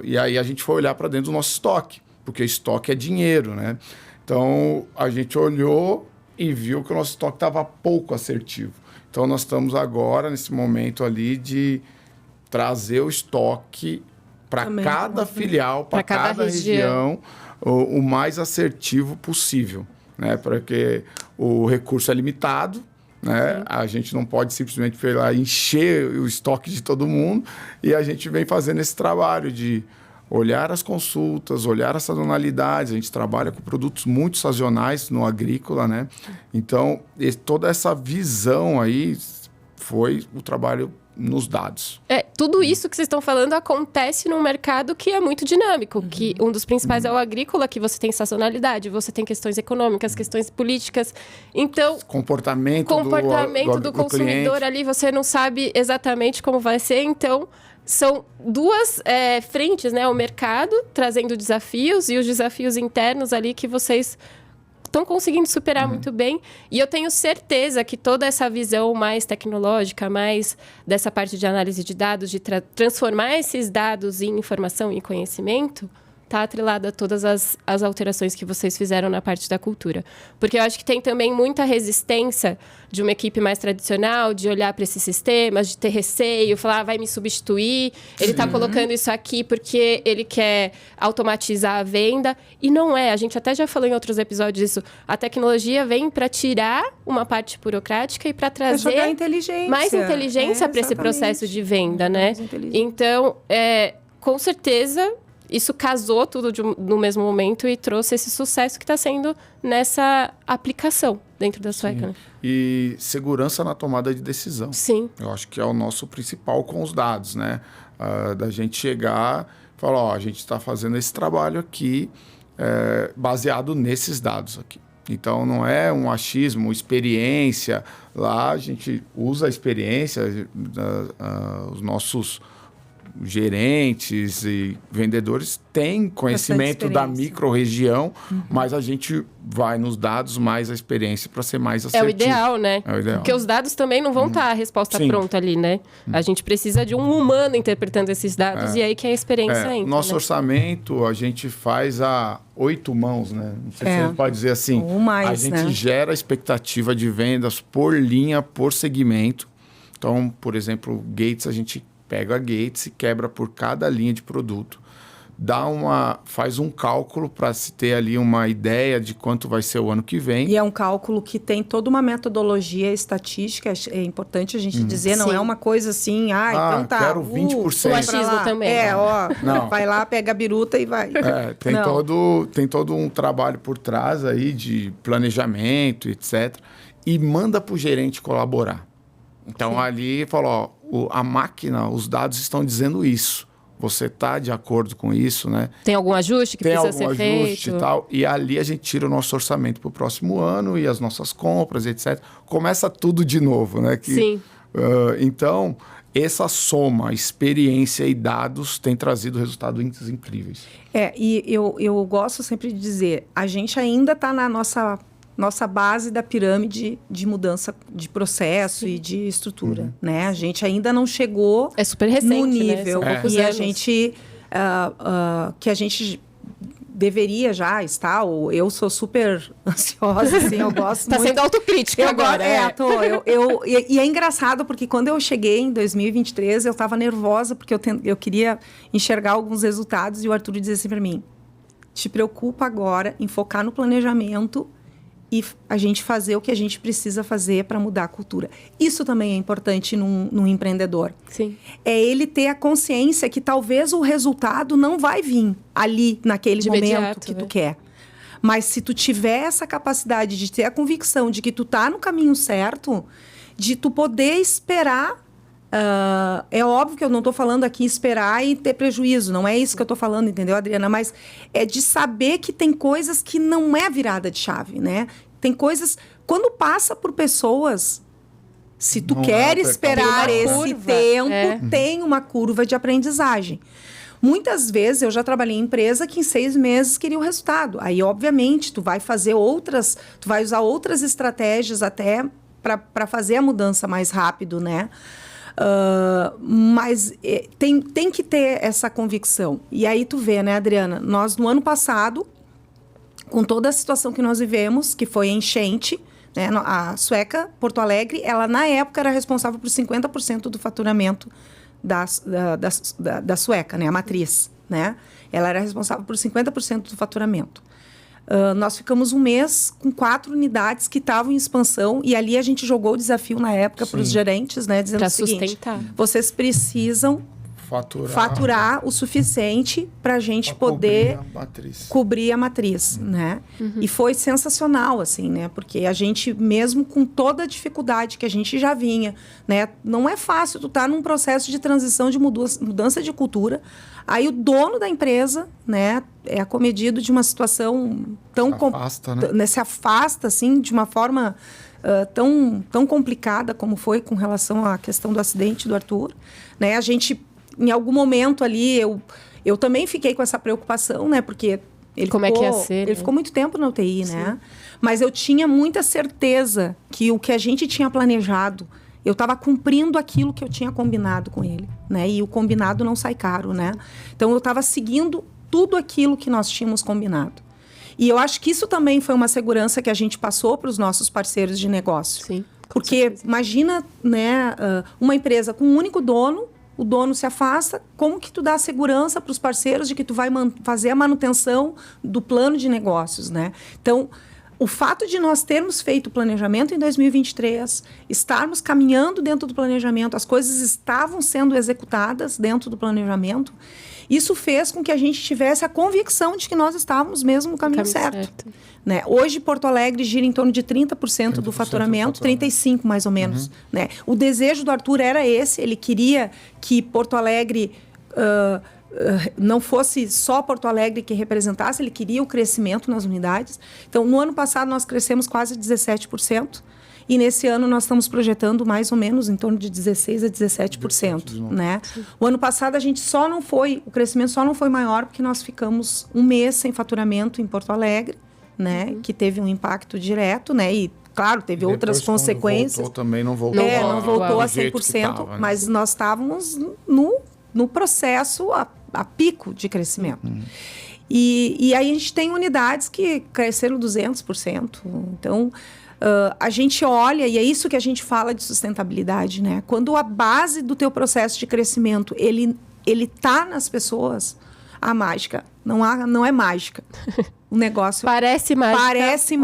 A: E aí a gente foi olhar para dentro do nosso estoque, porque estoque é dinheiro, né? Então, a gente olhou e viu que o nosso estoque estava pouco assertivo. Então, nós estamos agora, nesse momento ali, de trazer o estoque para cada filial, para cada região, o mais assertivo possível, né? Porque o recurso é limitado, né? Sim. A gente não pode simplesmente ir lá encher o estoque de todo mundo, e a gente vem fazendo esse trabalho de olhar as consultas, olhar as sazonalidades. A gente trabalha com produtos muito sazonais no agrícola, né? Então, toda essa visão aí foi o trabalho nos dados.
B: Tudo isso que vocês estão falando acontece num mercado que é muito dinâmico, que um dos principais é o agrícola, que você tem sazonalidade, você tem questões econômicas, questões políticas. Então,
A: comportamento
B: do consumidor ali, você não sabe exatamente como vai ser. Então, são duas frentes, né? O mercado trazendo desafios e os desafios internos ali que vocês estão conseguindo superar muito bem. E eu tenho certeza que toda essa visão mais tecnológica, mais dessa parte de análise de dados, de transformar esses dados em informação e conhecimento, está atrelada a todas as alterações que vocês fizeram na parte da cultura. Porque eu acho que tem também muita resistência de uma equipe mais tradicional, de olhar para esses sistemas, de ter receio, falar, vai me substituir, ele está colocando isso aqui porque ele quer automatizar a venda. E não é, a gente até já falou em outros episódios isso, a tecnologia vem para tirar uma parte burocrática e para trazer mais inteligência para esse processo de venda, né? Então, com certeza, isso casou tudo no mesmo momento e trouxe esse sucesso que está sendo nessa aplicação. dentro da Sueca, né?
A: E segurança na tomada de decisão.
B: Sim.
A: Eu acho que é o nosso principal com os dados, né? Da gente chegar e falar, ó, a gente está fazendo esse trabalho aqui baseado nesses dados aqui. Então, não é um achismo, experiência. Lá a gente usa a experiência, os nossos gerentes e vendedores têm conhecimento da micro-região, mas a gente vai nos dados mais a experiência para ser mais assertivo.
B: É o ideal, né?
A: É o ideal.
B: Porque os dados também não vão estar a resposta pronta ali, né? A gente precisa de um humano interpretando esses dados e aí que a experiência entra.
A: Nosso orçamento a gente faz a 8 mãos, né? Não sei se a gente pode dizer assim.
C: Ou mais,
A: a gente gera expectativa de vendas por linha, por segmento. Então, por exemplo, Gates, a gente pega a Gates e quebra por cada linha de produto. Faz um cálculo para se ter ali uma ideia de quanto vai ser o ano que vem.
C: E é um cálculo que tem toda uma metodologia estatística, é importante a gente dizer, não é uma coisa assim, então tá.
A: Quero 20%.
B: O achismo também.
C: Vai lá, pega a biruta e vai.
A: Tem todo um trabalho por trás aí de planejamento, etc. E manda para o gerente colaborar. Então, ali falou, a máquina, os dados estão dizendo isso. Você está de acordo com isso, né?
B: Tem algum ajuste que precisa ser feito?
A: Tem algum ajuste e tal. E ali a gente tira o nosso orçamento para o próximo ano e as nossas compras, etc. Começa tudo de novo, né?
B: Sim.
A: Então, essa soma, experiência e dados tem trazido resultados incríveis.
C: E eu gosto sempre de dizer, a gente ainda está na nossa base da pirâmide de mudança de processo e de estrutura, né? A gente ainda não chegou
B: super recente,
C: no nível
B: né?
C: Que a gente deveria já estar. Ou eu sou super ansiosa, assim, eu gosto muito.
B: Tá sendo autocrítica agora.
C: E é engraçado porque quando eu cheguei em 2023, eu estava nervosa porque eu queria enxergar alguns resultados e o Arthur dizia assim para mim, te preocupa agora em focar no planejamento e a gente fazer o que a gente precisa fazer para mudar a cultura. Isso também é importante num empreendedor.
B: Sim.
C: É ele ter a consciência que talvez o resultado não vai vir ali, naquele momento que tu quer. Mas se tu tiver essa capacidade de ter a convicção de que tu tá no caminho certo, de tu poder esperar. É óbvio que eu não estou falando aqui esperar e ter prejuízo. Não é isso que eu estou falando, entendeu, Adriana? Mas é de saber que tem coisas que não é virada de chave, né? Tem coisas... Quando passa por pessoas, se tu quer esperar esse tempo, tem uma curva de aprendizagem. Muitas vezes, eu já trabalhei em empresa que em 6 meses queria o resultado. Aí, obviamente, tu vai fazer tu vai usar outras estratégias até para fazer a mudança mais rápido, né? Mas tem que ter essa convicção. E aí tu vê, né, Adriana? Nós, no ano passado, com toda a situação que nós vivemos, que foi enchente, né, a Sueca, Porto Alegre, ela, na época, era responsável por 50% do faturamento da Sueca, né, a matriz, né? Ela era responsável por 50% do faturamento. Nós ficamos um mês com 4 unidades que estavam em expansão e ali a gente jogou o desafio na época para os gerentes, né? Dizendo o seguinte, vocês precisam faturar o suficiente para a gente poder cobrir a matriz, né? E foi sensacional, assim, né? Porque a gente, mesmo com toda a dificuldade que a gente já vinha, né? Não é fácil tu estar num processo de transição, de mudança de cultura. Aí o dono da empresa, né, é acometido de uma situação tão... Se afasta, assim, de uma forma tão complicada como foi com relação à questão do acidente do Arthur, né? A gente... Em algum momento ali, eu também fiquei com essa preocupação, né? Porque ele ficou muito tempo na UTI, né? Mas eu tinha muita certeza que o que a gente tinha planejado, eu estava cumprindo aquilo que eu tinha combinado com ele, né? E o combinado não sai caro, né? Então, eu estava seguindo tudo aquilo que nós tínhamos combinado. E eu acho que isso também foi uma segurança que a gente passou para os nossos parceiros de negócio.
B: Sim.
C: Porque imagina, né, uma empresa com um único dono, o dono se afasta, como que tu dá segurança para os parceiros de que tu vai fazer a manutenção do plano de negócios, né? Então, o fato de nós termos feito o planejamento em 2023, estarmos caminhando dentro do planejamento, as coisas estavam sendo executadas dentro do planejamento, isso fez com que a gente tivesse a convicção de que nós estávamos mesmo no caminho certo. Né? Hoje, Porto Alegre gira em torno de 30% do faturamento, 35% mais ou menos. Né? O desejo do Arthur era esse, ele queria que Porto Alegre não fosse só Porto Alegre que representasse, ele queria o crescimento nas unidades. Então, no ano passado, nós crescemos quase 17%. E nesse ano nós estamos projetando mais ou menos em torno de 16% a 17%. Né? O ano passado o crescimento só não foi maior porque nós ficamos um mês sem faturamento em Porto Alegre, né? Que teve um impacto direto, né? E claro, teve outras consequências.
A: Voltou, também não voltou.
C: Não voltou a 100%, tava, né? Mas nós estávamos no processo a pico de crescimento. E aí a gente tem unidades que cresceram 200%. Então, a gente olha, e é isso que a gente fala de sustentabilidade, né? Quando a base do teu processo de crescimento, ele tá nas pessoas, a mágica não é mágica. O negócio
B: parece mágica,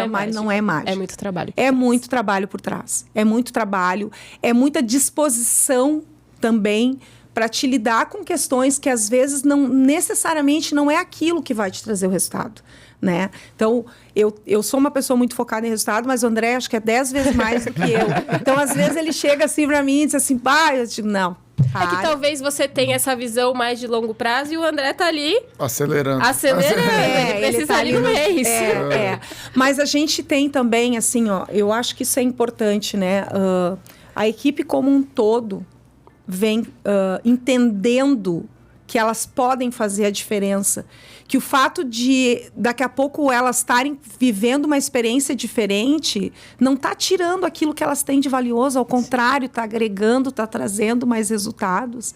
C: mas não é mágica.
B: É muito trabalho.
C: É muito trabalho por trás. É muito trabalho, é muita disposição também para te lidar com questões que às vezes não necessariamente não é aquilo que vai te trazer o resultado. Né? Então, eu sou uma pessoa muito focada em resultado, mas o André acho que é 10 vezes mais do que eu. Então, às vezes, ele chega assim para mim e diz assim, eu digo, não.
B: É que talvez você tenha essa visão mais de longo prazo e o André tá ali...
A: Acelerando.
B: Ele precisa tá ali no mês.
C: Mas a gente tem também, assim, eu acho que isso é importante, né? A equipe como um todo vem entendendo que elas podem fazer a diferença. Que o fato de, daqui a pouco, elas estarem vivendo uma experiência diferente, não está tirando aquilo que elas têm de valioso, ao contrário, está agregando, está trazendo mais resultados.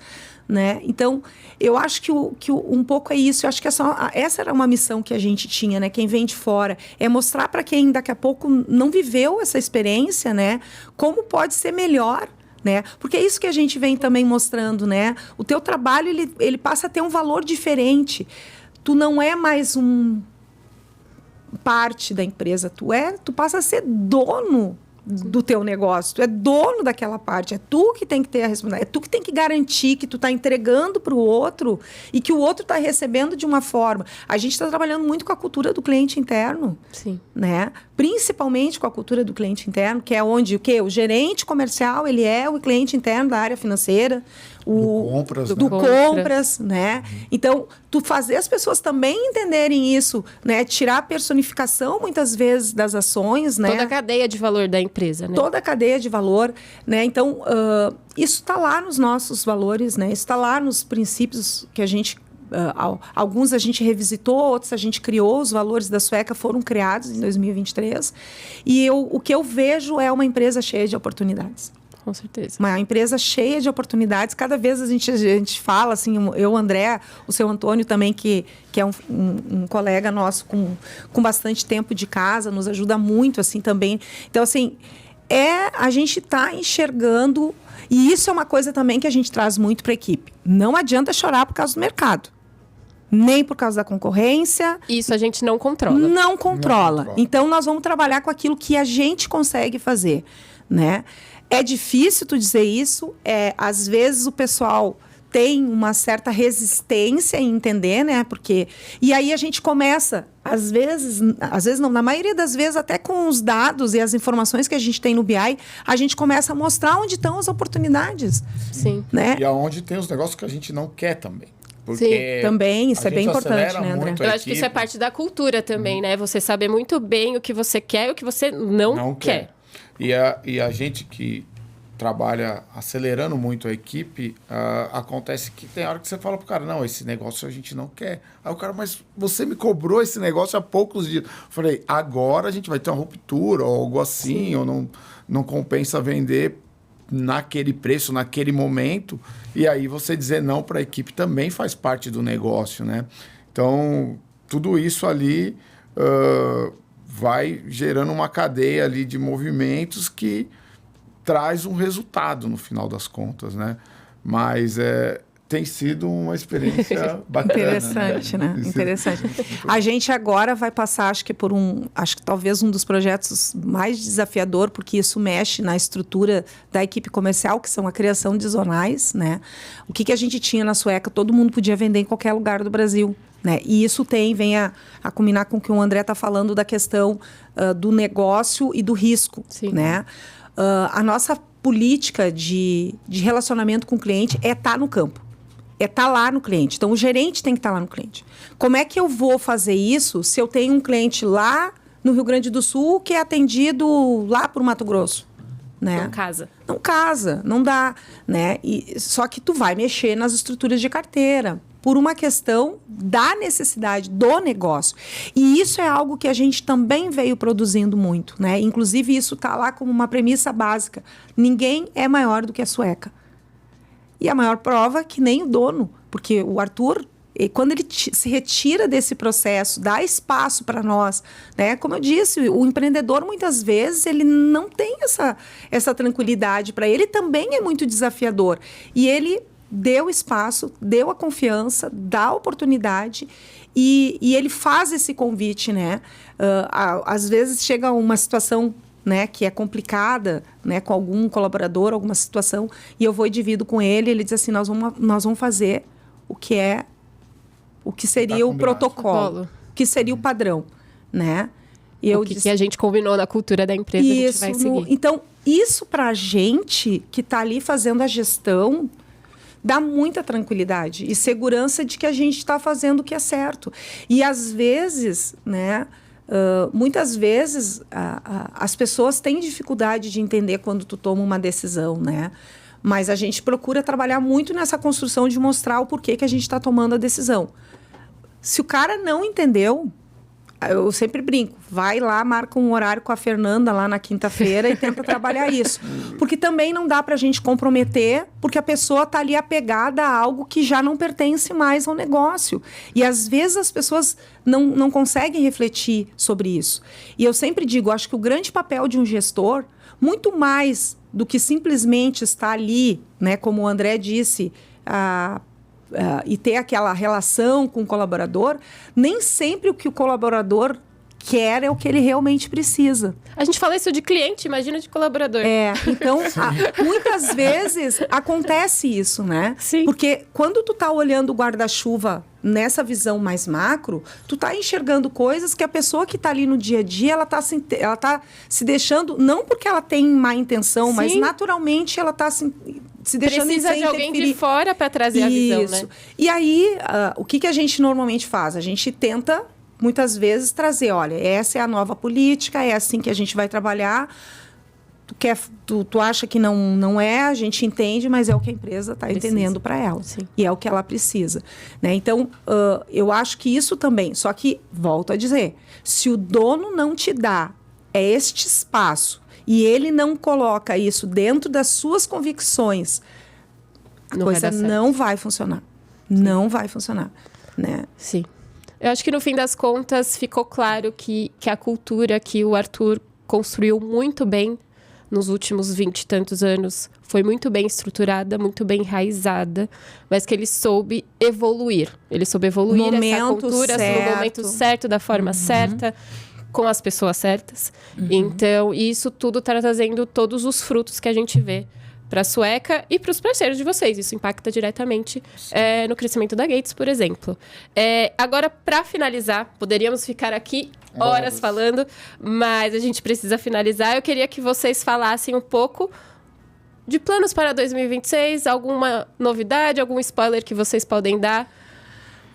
C: Né? Então, eu acho que um pouco é isso. Eu acho que essa era uma missão que a gente tinha, né? Quem vem de fora, é mostrar para quem daqui a pouco não viveu essa experiência, né? Como pode ser melhor. Né? Porque é isso que a gente vem também mostrando, né? O teu trabalho, ele passa a ter um valor diferente. Tu não é mais parte da empresa, tu passa a ser dono do teu negócio, tu é dono daquela parte, é tu que tem que ter a responsabilidade, é tu que tem que garantir que tu está entregando para o outro e que o outro está recebendo de uma forma. A gente está trabalhando muito com a cultura do cliente interno.
B: Sim.
C: Né? Principalmente com a cultura do cliente interno, que é onde o gerente comercial, ele é o cliente interno da área financeira, do compras, né? Então, tu fazer as pessoas também entenderem isso, né? Tirar a personificação, muitas vezes, das ações, né?
B: Toda a cadeia de valor da empresa, né?
C: Toda a cadeia de valor, né? Então, isso está lá nos nossos valores, né? Isso está lá nos princípios que a gente... alguns a gente revisitou, outros a gente criou, os valores da Sueca foram criados em 2023. E o que eu vejo é uma empresa cheia de oportunidades.
B: Com certeza.
C: Uma empresa cheia de oportunidades. Cada vez a gente fala, assim, eu, o André, o seu Antônio também, que é um colega nosso com bastante tempo de casa, nos ajuda muito, assim, também. Então, assim, a gente está enxergando, e isso é uma coisa também que a gente traz muito para a equipe. Não adianta chorar por causa do mercado. Nem por causa da concorrência.
B: Isso a gente não controla.
C: Não controla. Então, nós vamos trabalhar com aquilo que a gente consegue fazer, né? É difícil tu dizer isso. Às vezes, o pessoal tem uma certa resistência em entender, né? Porque... E aí, a gente começa, às vezes não, na maioria das vezes, até com os dados e as informações que a gente tem no BI, a gente começa a mostrar onde estão as oportunidades.
B: Sim.
C: Né?
A: E aonde tem os negócios que a gente não quer também.
C: Porque sim, também, isso é bem importante, né, André?
B: Eu acho que isso é parte da cultura também, né? Você saber muito bem o que você quer e o que você não quer.
A: E a gente que trabalha acelerando muito a equipe, acontece que tem hora que você fala pro cara, não, esse negócio a gente não quer. Aí o cara, mas você me cobrou esse negócio há poucos dias. Eu falei, agora a gente vai ter uma ruptura ou algo assim, sim, ou não compensa vender naquele preço, naquele momento. E aí você dizer não para a equipe também faz parte do negócio, né? Então, tudo isso ali vai gerando uma cadeia ali de movimentos que traz um resultado no final das contas, né? Mas tem sido uma experiência bacana.
C: Interessante, né? Interessante. A gente agora vai passar, acho que talvez um dos projetos mais desafiador, porque isso mexe na estrutura da equipe comercial, que são a criação de zonais, né? O que a gente tinha na Sueca, todo mundo podia vender em qualquer lugar do Brasil, né? E isso vem a combinar com o que o André está falando da questão do negócio e do risco, né? A nossa política de relacionamento com o cliente é estar no campo. É estar lá no cliente. Então, o gerente tem que estar lá no cliente. Como é que eu vou fazer isso se eu tenho um cliente lá no Rio Grande do Sul que é atendido lá por Mato Grosso? Né?
B: Não casa.
C: Não casa, não dá. Né? Só que tu vai mexer nas estruturas de carteira por uma questão da necessidade do negócio. E isso é algo que a gente também veio produzindo muito. Né? Inclusive, isso está lá como uma premissa básica. Ninguém é maior do que a Sueca. E a maior prova é que nem o dono, porque o Arthur, quando ele se retira desse processo, dá espaço para nós, né? Como eu disse, o empreendedor muitas vezes ele não tem essa tranquilidade para ele, também é muito desafiador. E ele deu espaço, deu a confiança, dá a oportunidade e ele faz esse convite, né? Às vezes chega uma situação, né, que é complicada, né, com algum colaborador, alguma situação, e eu vou e divido com ele diz assim, nós vamos fazer o que seria o protocolo, o que seria o padrão, né? E
B: que a gente combinou na cultura da empresa, a gente vai seguir.
C: Então, isso pra gente que está ali fazendo a gestão, dá muita tranquilidade e segurança de que a gente está fazendo o que é certo. E às vezes, né, muitas vezes as pessoas têm dificuldade de entender quando tu toma uma decisão, né? Mas a gente procura trabalhar muito nessa construção de mostrar o porquê que a gente está tomando a decisão. Se o cara não entendeu, eu sempre brinco, vai lá, marca um horário com a Fernanda lá na quinta-feira e tenta trabalhar isso. Porque também não dá para a gente comprometer, porque a pessoa está ali apegada a algo que já não pertence mais ao negócio. E às vezes as pessoas não conseguem refletir sobre isso. E eu sempre digo, acho que o grande papel de um gestor, muito mais do que simplesmente estar ali, né, como o André disse, e ter aquela relação com o colaborador, nem sempre o que o colaborador quer é o que ele realmente precisa.
B: A gente fala isso de cliente, imagina de colaborador.
C: Então, muitas vezes acontece isso, né?
B: Sim.
C: Porque quando tu tá olhando o guarda-chuva nessa visão mais macro, tu tá enxergando coisas que a pessoa que tá ali no dia a dia, ela tá se deixando, não porque ela tem má intenção,
B: Sim.
C: mas naturalmente ela tá se deixando
B: precisa de alguém de fora para trazer a visão, né?
C: E aí, o que a gente normalmente faz? A gente tenta, muitas vezes, trazer, olha, essa é a nova política, é assim que a gente vai trabalhar. Tu acha que não é, a gente entende, mas é o que a empresa está entendendo para ela.
B: Sim.
C: E é o que ela precisa. Né? Então, eu acho que isso também. Só que, volto a dizer, se o dono não te dá este espaço e ele não coloca isso dentro das suas convicções, a coisa não vai funcionar. Sim. Não vai funcionar. Né?
B: Sim. Eu acho que, no fim das contas, ficou claro que a cultura que o Arthur construiu muito bem nos últimos 20 e tantos anos foi muito bem estruturada, muito bem enraizada, mas que ele soube evoluir. Ele soube evoluir essa cultura no momento certo, da forma certa, com as pessoas certas. Então, isso tudo está trazendo todos os frutos que a gente vê para a Sueca e para os parceiros de vocês. Isso impacta diretamente no crescimento da Gates, por exemplo. Agora, para finalizar, poderíamos ficar aqui horas falando, mas a gente precisa finalizar. Eu queria que vocês falassem um pouco de planos para 2026, alguma novidade, algum spoiler que vocês podem dar.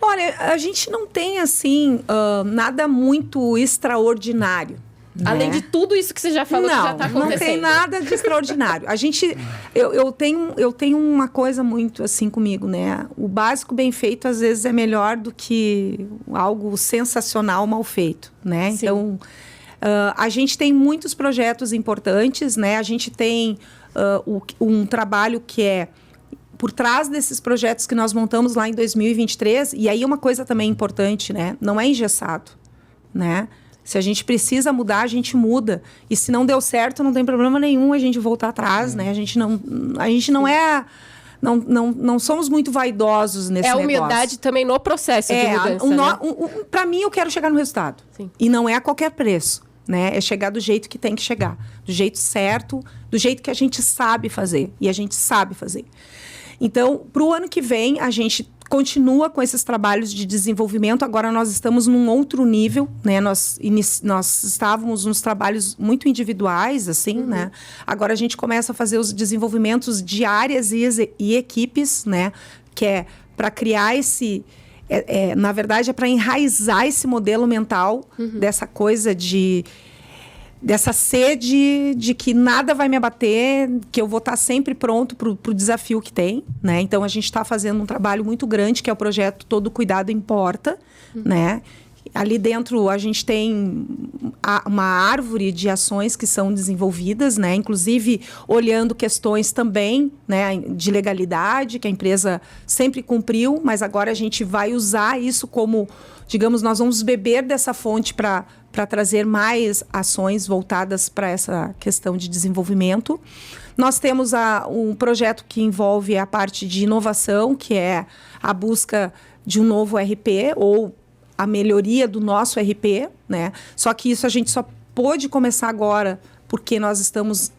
C: Olha, a gente não tem, assim, nada muito extraordinário.
B: Além de tudo isso que você já falou que já está acontecendo.
C: Não tem nada de extraordinário. Eu tenho uma coisa muito assim comigo, né? O básico bem feito, às vezes, é melhor do que algo sensacional mal feito, né?
B: Sim.
C: Então, a gente tem muitos projetos importantes, né? A gente tem um trabalho que é por trás desses projetos que nós montamos lá em 2023. E aí, uma coisa também importante, né? Não é engessado, né? Se a gente precisa mudar, a gente muda. E se não deu certo, não tem problema nenhum a gente voltar atrás, né? A gente não não somos muito vaidosos nesse negócio.
B: É humildade também no processo de mudança, né?
C: Para mim, eu quero chegar no resultado.
B: Sim.
C: E não é a qualquer preço, né? É chegar do jeito que tem que chegar. Do jeito certo, do jeito que a gente sabe fazer. E a gente sabe fazer. Então, para o ano que vem, a gente continua com esses trabalhos de desenvolvimento. Agora nós estamos num outro nível, né? Nós estávamos nos trabalhos muito individuais, assim, né? Agora a gente começa a fazer os desenvolvimentos de áreas e equipes, né? Que é para criar esse... na verdade, é para enraizar esse modelo mental dessa coisa dessa sede de que nada vai me abater, que eu vou estar sempre pronto para o desafio que tem, né? Então, a gente está fazendo um trabalho muito grande, que é o projeto Todo Cuidado Importa, né? Ali dentro, a gente tem uma árvore de ações que são desenvolvidas, né? Inclusive, olhando questões também, né, de legalidade, que a empresa sempre cumpriu, mas agora a gente vai usar isso como, digamos, nós vamos beber dessa fonte para trazer mais ações voltadas para essa questão de desenvolvimento. Nós temos um projeto que envolve a parte de inovação, que é a busca de um novo RP ou a melhoria do nosso RP, né? Só que isso a gente só pôde começar agora, porque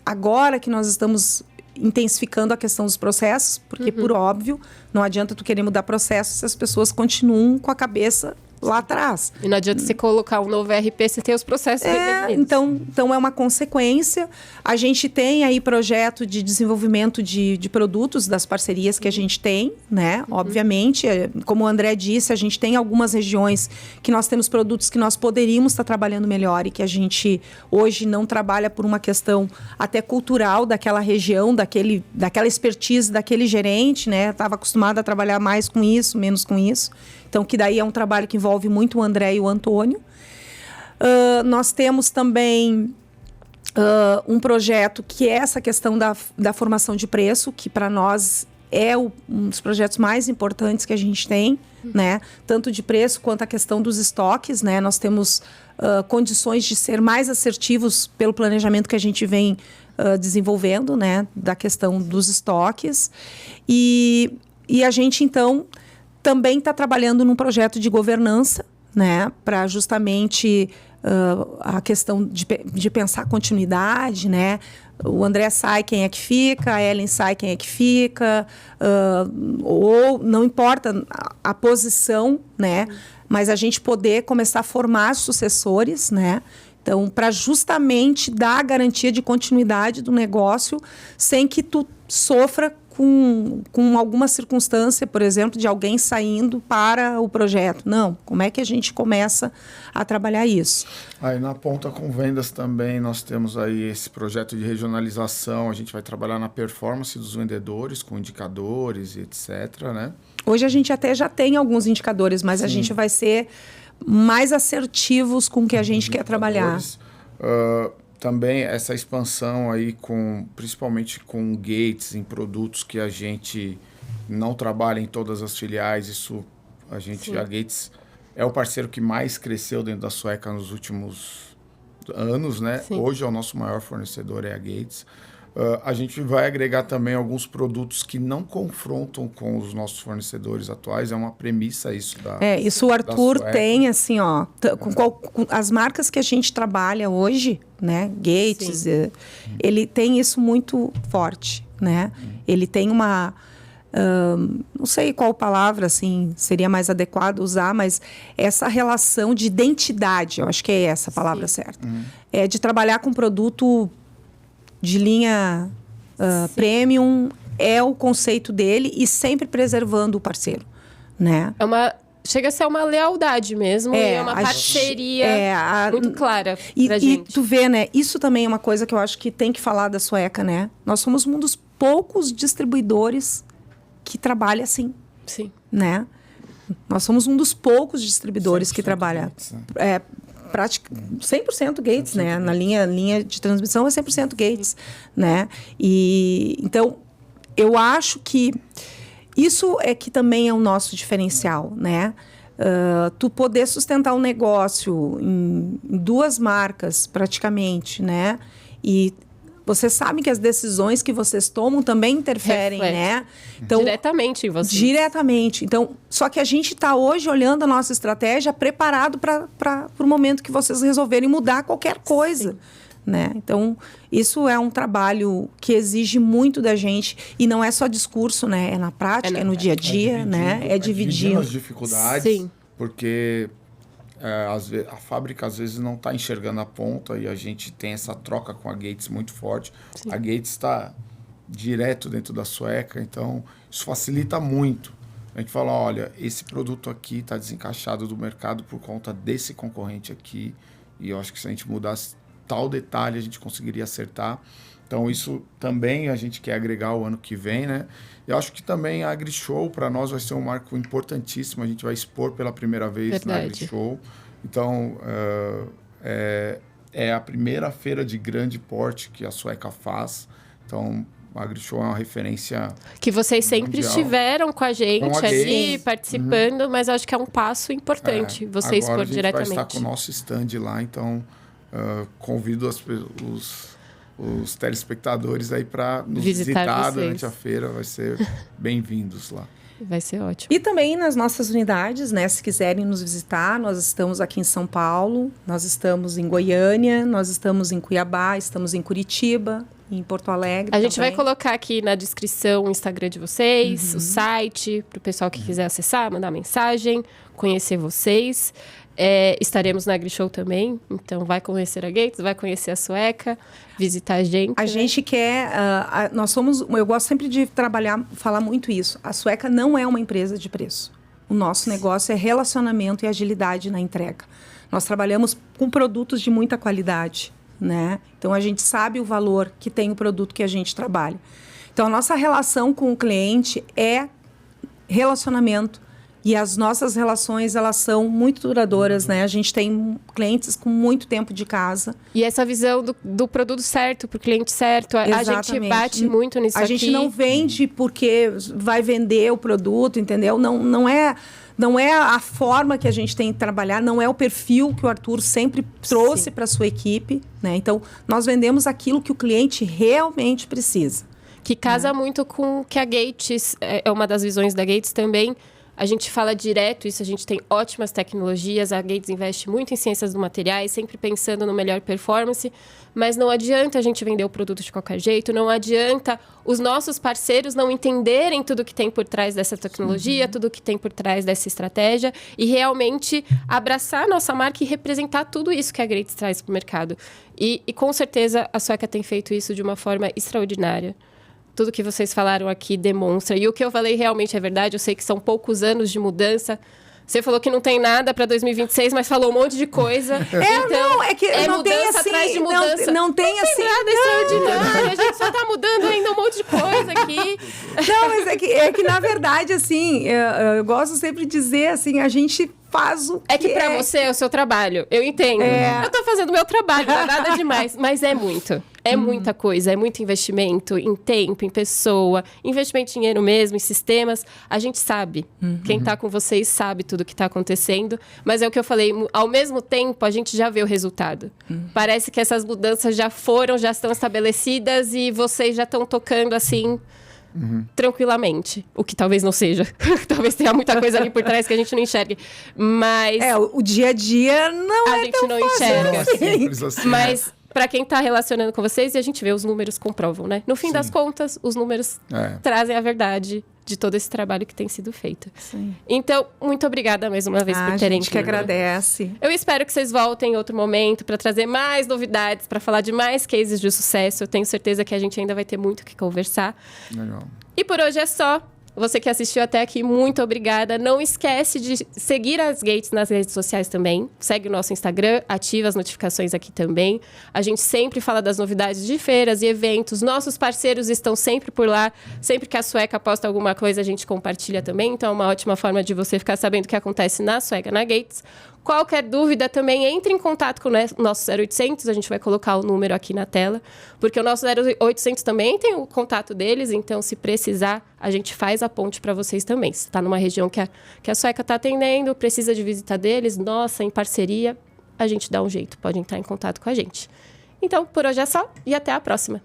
C: agora que nós estamos intensificando a questão dos processos, porque, por óbvio, não adianta tu querer mudar processos se as pessoas continuam com a cabeça lá atrás.
B: E não adianta você colocar um novo ERP se tem os processos definidos.
C: Então é uma consequência. A gente tem aí projeto de desenvolvimento de produtos das parcerias que a gente tem, né? Obviamente, como o André disse, a gente tem algumas regiões que nós temos produtos que nós poderíamos estar trabalhando melhor e que a gente hoje não trabalha por uma questão até cultural daquela região, daquela expertise daquele gerente, né? Estava acostumado a trabalhar mais com isso, menos com isso. Então, que daí é um trabalho que envolve muito o André e o Antônio. Nós temos também um projeto que é essa questão da formação de preço, que para nós é um dos projetos mais importantes que a gente tem, né? Tanto de preço quanto a questão dos estoques, né? Nós temos condições de ser mais assertivos pelo planejamento que a gente vem desenvolvendo, né? Da questão dos estoques. E a gente, então, também está trabalhando num projeto de governança, né, para justamente a questão de pensar continuidade, né? O André sai, quem é que fica? A Ellen sai, quem é que fica? Ou não importa a posição, né? Mas a gente poder começar a formar sucessores, né? Então, para justamente dar a garantia de continuidade do negócio sem que tu sofra com alguma circunstância, por exemplo, de alguém saindo para o projeto. Não, como é que a gente começa a trabalhar isso?
A: Aí na ponta com vendas também nós temos aí esse projeto de regionalização, a gente vai trabalhar na performance dos vendedores, com indicadores e etc, né?
C: Hoje a gente até já tem alguns indicadores, mas a gente vai ser mais assertivos com o que a gente quer trabalhar.
A: Também essa expansão aí, principalmente com gates em produtos que a gente não trabalha em todas as filiais. A Gates é o parceiro que mais cresceu dentro da Sueca nos últimos anos, né? Sim. Hoje é o nosso maior fornecedor, é a Gates. A gente vai agregar também alguns produtos que não confrontam com os nossos fornecedores atuais. É uma premissa isso
C: isso o Arthur tem, assim, ó... Com as marcas que a gente trabalha hoje, né? Gates, ele tem isso muito forte, né? Ele tem uma... não sei qual palavra, assim, seria mais adequado usar, mas essa relação de identidade, eu acho que é essa a palavra certa. É de trabalhar com produto de linha premium, é o conceito dele, e sempre preservando o parceiro, né?
B: Chega a ser uma lealdade mesmo, é uma parceria muito clara pra gente.
C: E tu vê, né? Isso também é uma coisa que eu acho que tem que falar da Sueca, né? Nós somos um dos poucos distribuidores que trabalha assim.
B: Sim.
C: Né? Nós somos um dos poucos distribuidores que trabalha... 100% Gates, né? Na linha de transmissão é 100% Gates, né? E então eu acho que isso é que também é o nosso diferencial, né? Tu poder sustentar um negócio em duas marcas praticamente, né? E Vocês sabem que as decisões que vocês tomam também interferem, né?
B: Então, diretamente em vocês.
C: Diretamente. Então, só que a gente está hoje olhando a nossa estratégia preparado para o momento que vocês resolverem mudar qualquer coisa. Né? Então, isso é um trabalho que exige muito da gente e não é só discurso, né? É na prática, é no dia a dia, né? É dividindo
A: as dificuldades,
B: sim,
A: porque a fábrica às vezes não está enxergando a ponta e a gente tem essa troca com a Gates muito forte. Sim. A Gates está direto dentro da Sueca, então isso facilita muito. A gente fala, olha, esse produto aqui está desencaixado do mercado por conta desse concorrente aqui e eu acho que se a gente mudasse tal detalhe a gente conseguiria acertar. Então, isso também a gente quer agregar o ano que vem, né? Eu acho que também a AgriShow, para nós, vai ser um marco importantíssimo. A gente vai expor pela primeira vez na AgriShow. Então, é a primeira feira de grande porte que a Sueca faz. Então, a AgriShow é uma referência
B: que vocês sempre
A: mundial.
B: Estiveram com a gente ali, participando, mas eu acho que é um passo importante você expor diretamente.
A: Vai estar com o nosso stand lá, então... convido os telespectadores aí para nos visitar durante a feira. Vai ser bem-vindos lá.
B: Vai ser ótimo.
C: E também nas nossas unidades, né? Se quiserem nos visitar, nós estamos aqui em São Paulo, nós estamos em Goiânia, nós estamos em Cuiabá, estamos em Curitiba, em Porto Alegre.
B: A gente vai colocar aqui na descrição o Instagram de vocês, o site, para o pessoal que quiser acessar, mandar mensagem, conhecer vocês. Estaremos na AgriShow também, então vai conhecer a Gates, vai conhecer a Sueca, visitar a gente.
C: A gente quer, nós somos, eu gosto sempre de falar muito isso, a Sueca não é uma empresa de preço. O nosso negócio é relacionamento e agilidade na entrega. Nós trabalhamos com produtos de muita qualidade, né? Então a gente sabe o valor que tem o produto que a gente trabalha. Então a nossa relação com o cliente é relacionamento. E as nossas relações, elas são muito duradouras, né? A gente tem clientes com muito tempo de casa.
B: E essa visão do produto certo, para o cliente certo, a gente bate muito nisso aqui.
C: A gente não vende porque vai vender o produto, entendeu? Não é a forma que a gente tem de trabalhar, não é o perfil que o Arthur sempre trouxe para a sua equipe, né? Então, nós vendemos aquilo que o cliente realmente precisa.
B: Que casa muito com que a Gates, é uma das visões da Gates também. A gente fala direto isso, a gente tem ótimas tecnologias, a Gates investe muito em ciências do materiais, sempre pensando no melhor performance, mas não adianta a gente vender o produto de qualquer jeito, não adianta os nossos parceiros não entenderem tudo que tem por trás dessa tecnologia, tudo que tem por trás dessa estratégia e realmente abraçar a nossa marca e representar tudo isso que a Gates traz para o mercado. E com certeza a Sueca tem feito isso de uma forma extraordinária. Tudo que vocês falaram aqui demonstra. E o que eu falei realmente é verdade. Eu sei que são poucos anos de mudança. Você falou que não tem nada para 2026, mas falou um monte de coisa.
C: Então, é que não
B: mudança
C: tem assim,
B: atrás de mudança.
C: Não tem assim
B: nada extraordinário. A gente só tá mudando ainda um monte de coisa aqui.
C: Não, mas é que na verdade, assim, eu gosto sempre de dizer, assim, a gente faz o que
B: é que para você é o seu trabalho. Eu entendo. Eu tô fazendo o meu trabalho, não é nada demais. Mas é muito. É muita coisa, é muito investimento em tempo, em pessoa, investimento em dinheiro mesmo, em sistemas. A gente sabe. Quem tá com vocês sabe tudo que tá acontecendo. Mas é o que eu falei, ao mesmo tempo, a gente já vê o resultado. Parece que essas mudanças já estão estabelecidas e vocês já estão tocando assim... tranquilamente, o que talvez não seja. Talvez tenha muita coisa ali por trás que a gente não enxergue, mas...
C: o dia a dia não
B: a gente não enxerga.
A: Não é simples assim,
B: mas para quem está relacionando com vocês, e a gente vê, os números comprovam, né? No fim das contas, os números trazem a verdade de todo esse trabalho que tem sido feito.
C: Sim.
B: Então, muito obrigada mais uma vez por terem
C: vindo. A gente que agradece.
B: Eu espero que vocês voltem em outro momento para trazer mais novidades, para falar de mais cases de sucesso. Eu tenho certeza que a gente ainda vai ter muito o que conversar.
A: Legal.
B: E por hoje é só. Você que assistiu até aqui, muito obrigada. Não esquece de seguir as Gates nas redes sociais também. Segue o nosso Instagram, ativa as notificações aqui também. A gente sempre fala das novidades de feiras e eventos. Nossos parceiros estão sempre por lá. Sempre que a Sueca posta alguma coisa, a gente compartilha também. Então é uma ótima forma de você ficar sabendo o que acontece na Sueca, na Gates. Qualquer dúvida também, entre em contato com o nosso 0800, a gente vai colocar o número aqui na tela, porque o nosso 0800 também tem o contato deles, então se precisar, a gente faz a ponte para vocês também. Se está numa região que a Sueca está atendendo, precisa de visita deles, nossa, em parceria, a gente dá um jeito, pode entrar em contato com a gente. Então, por hoje é só e até a próxima.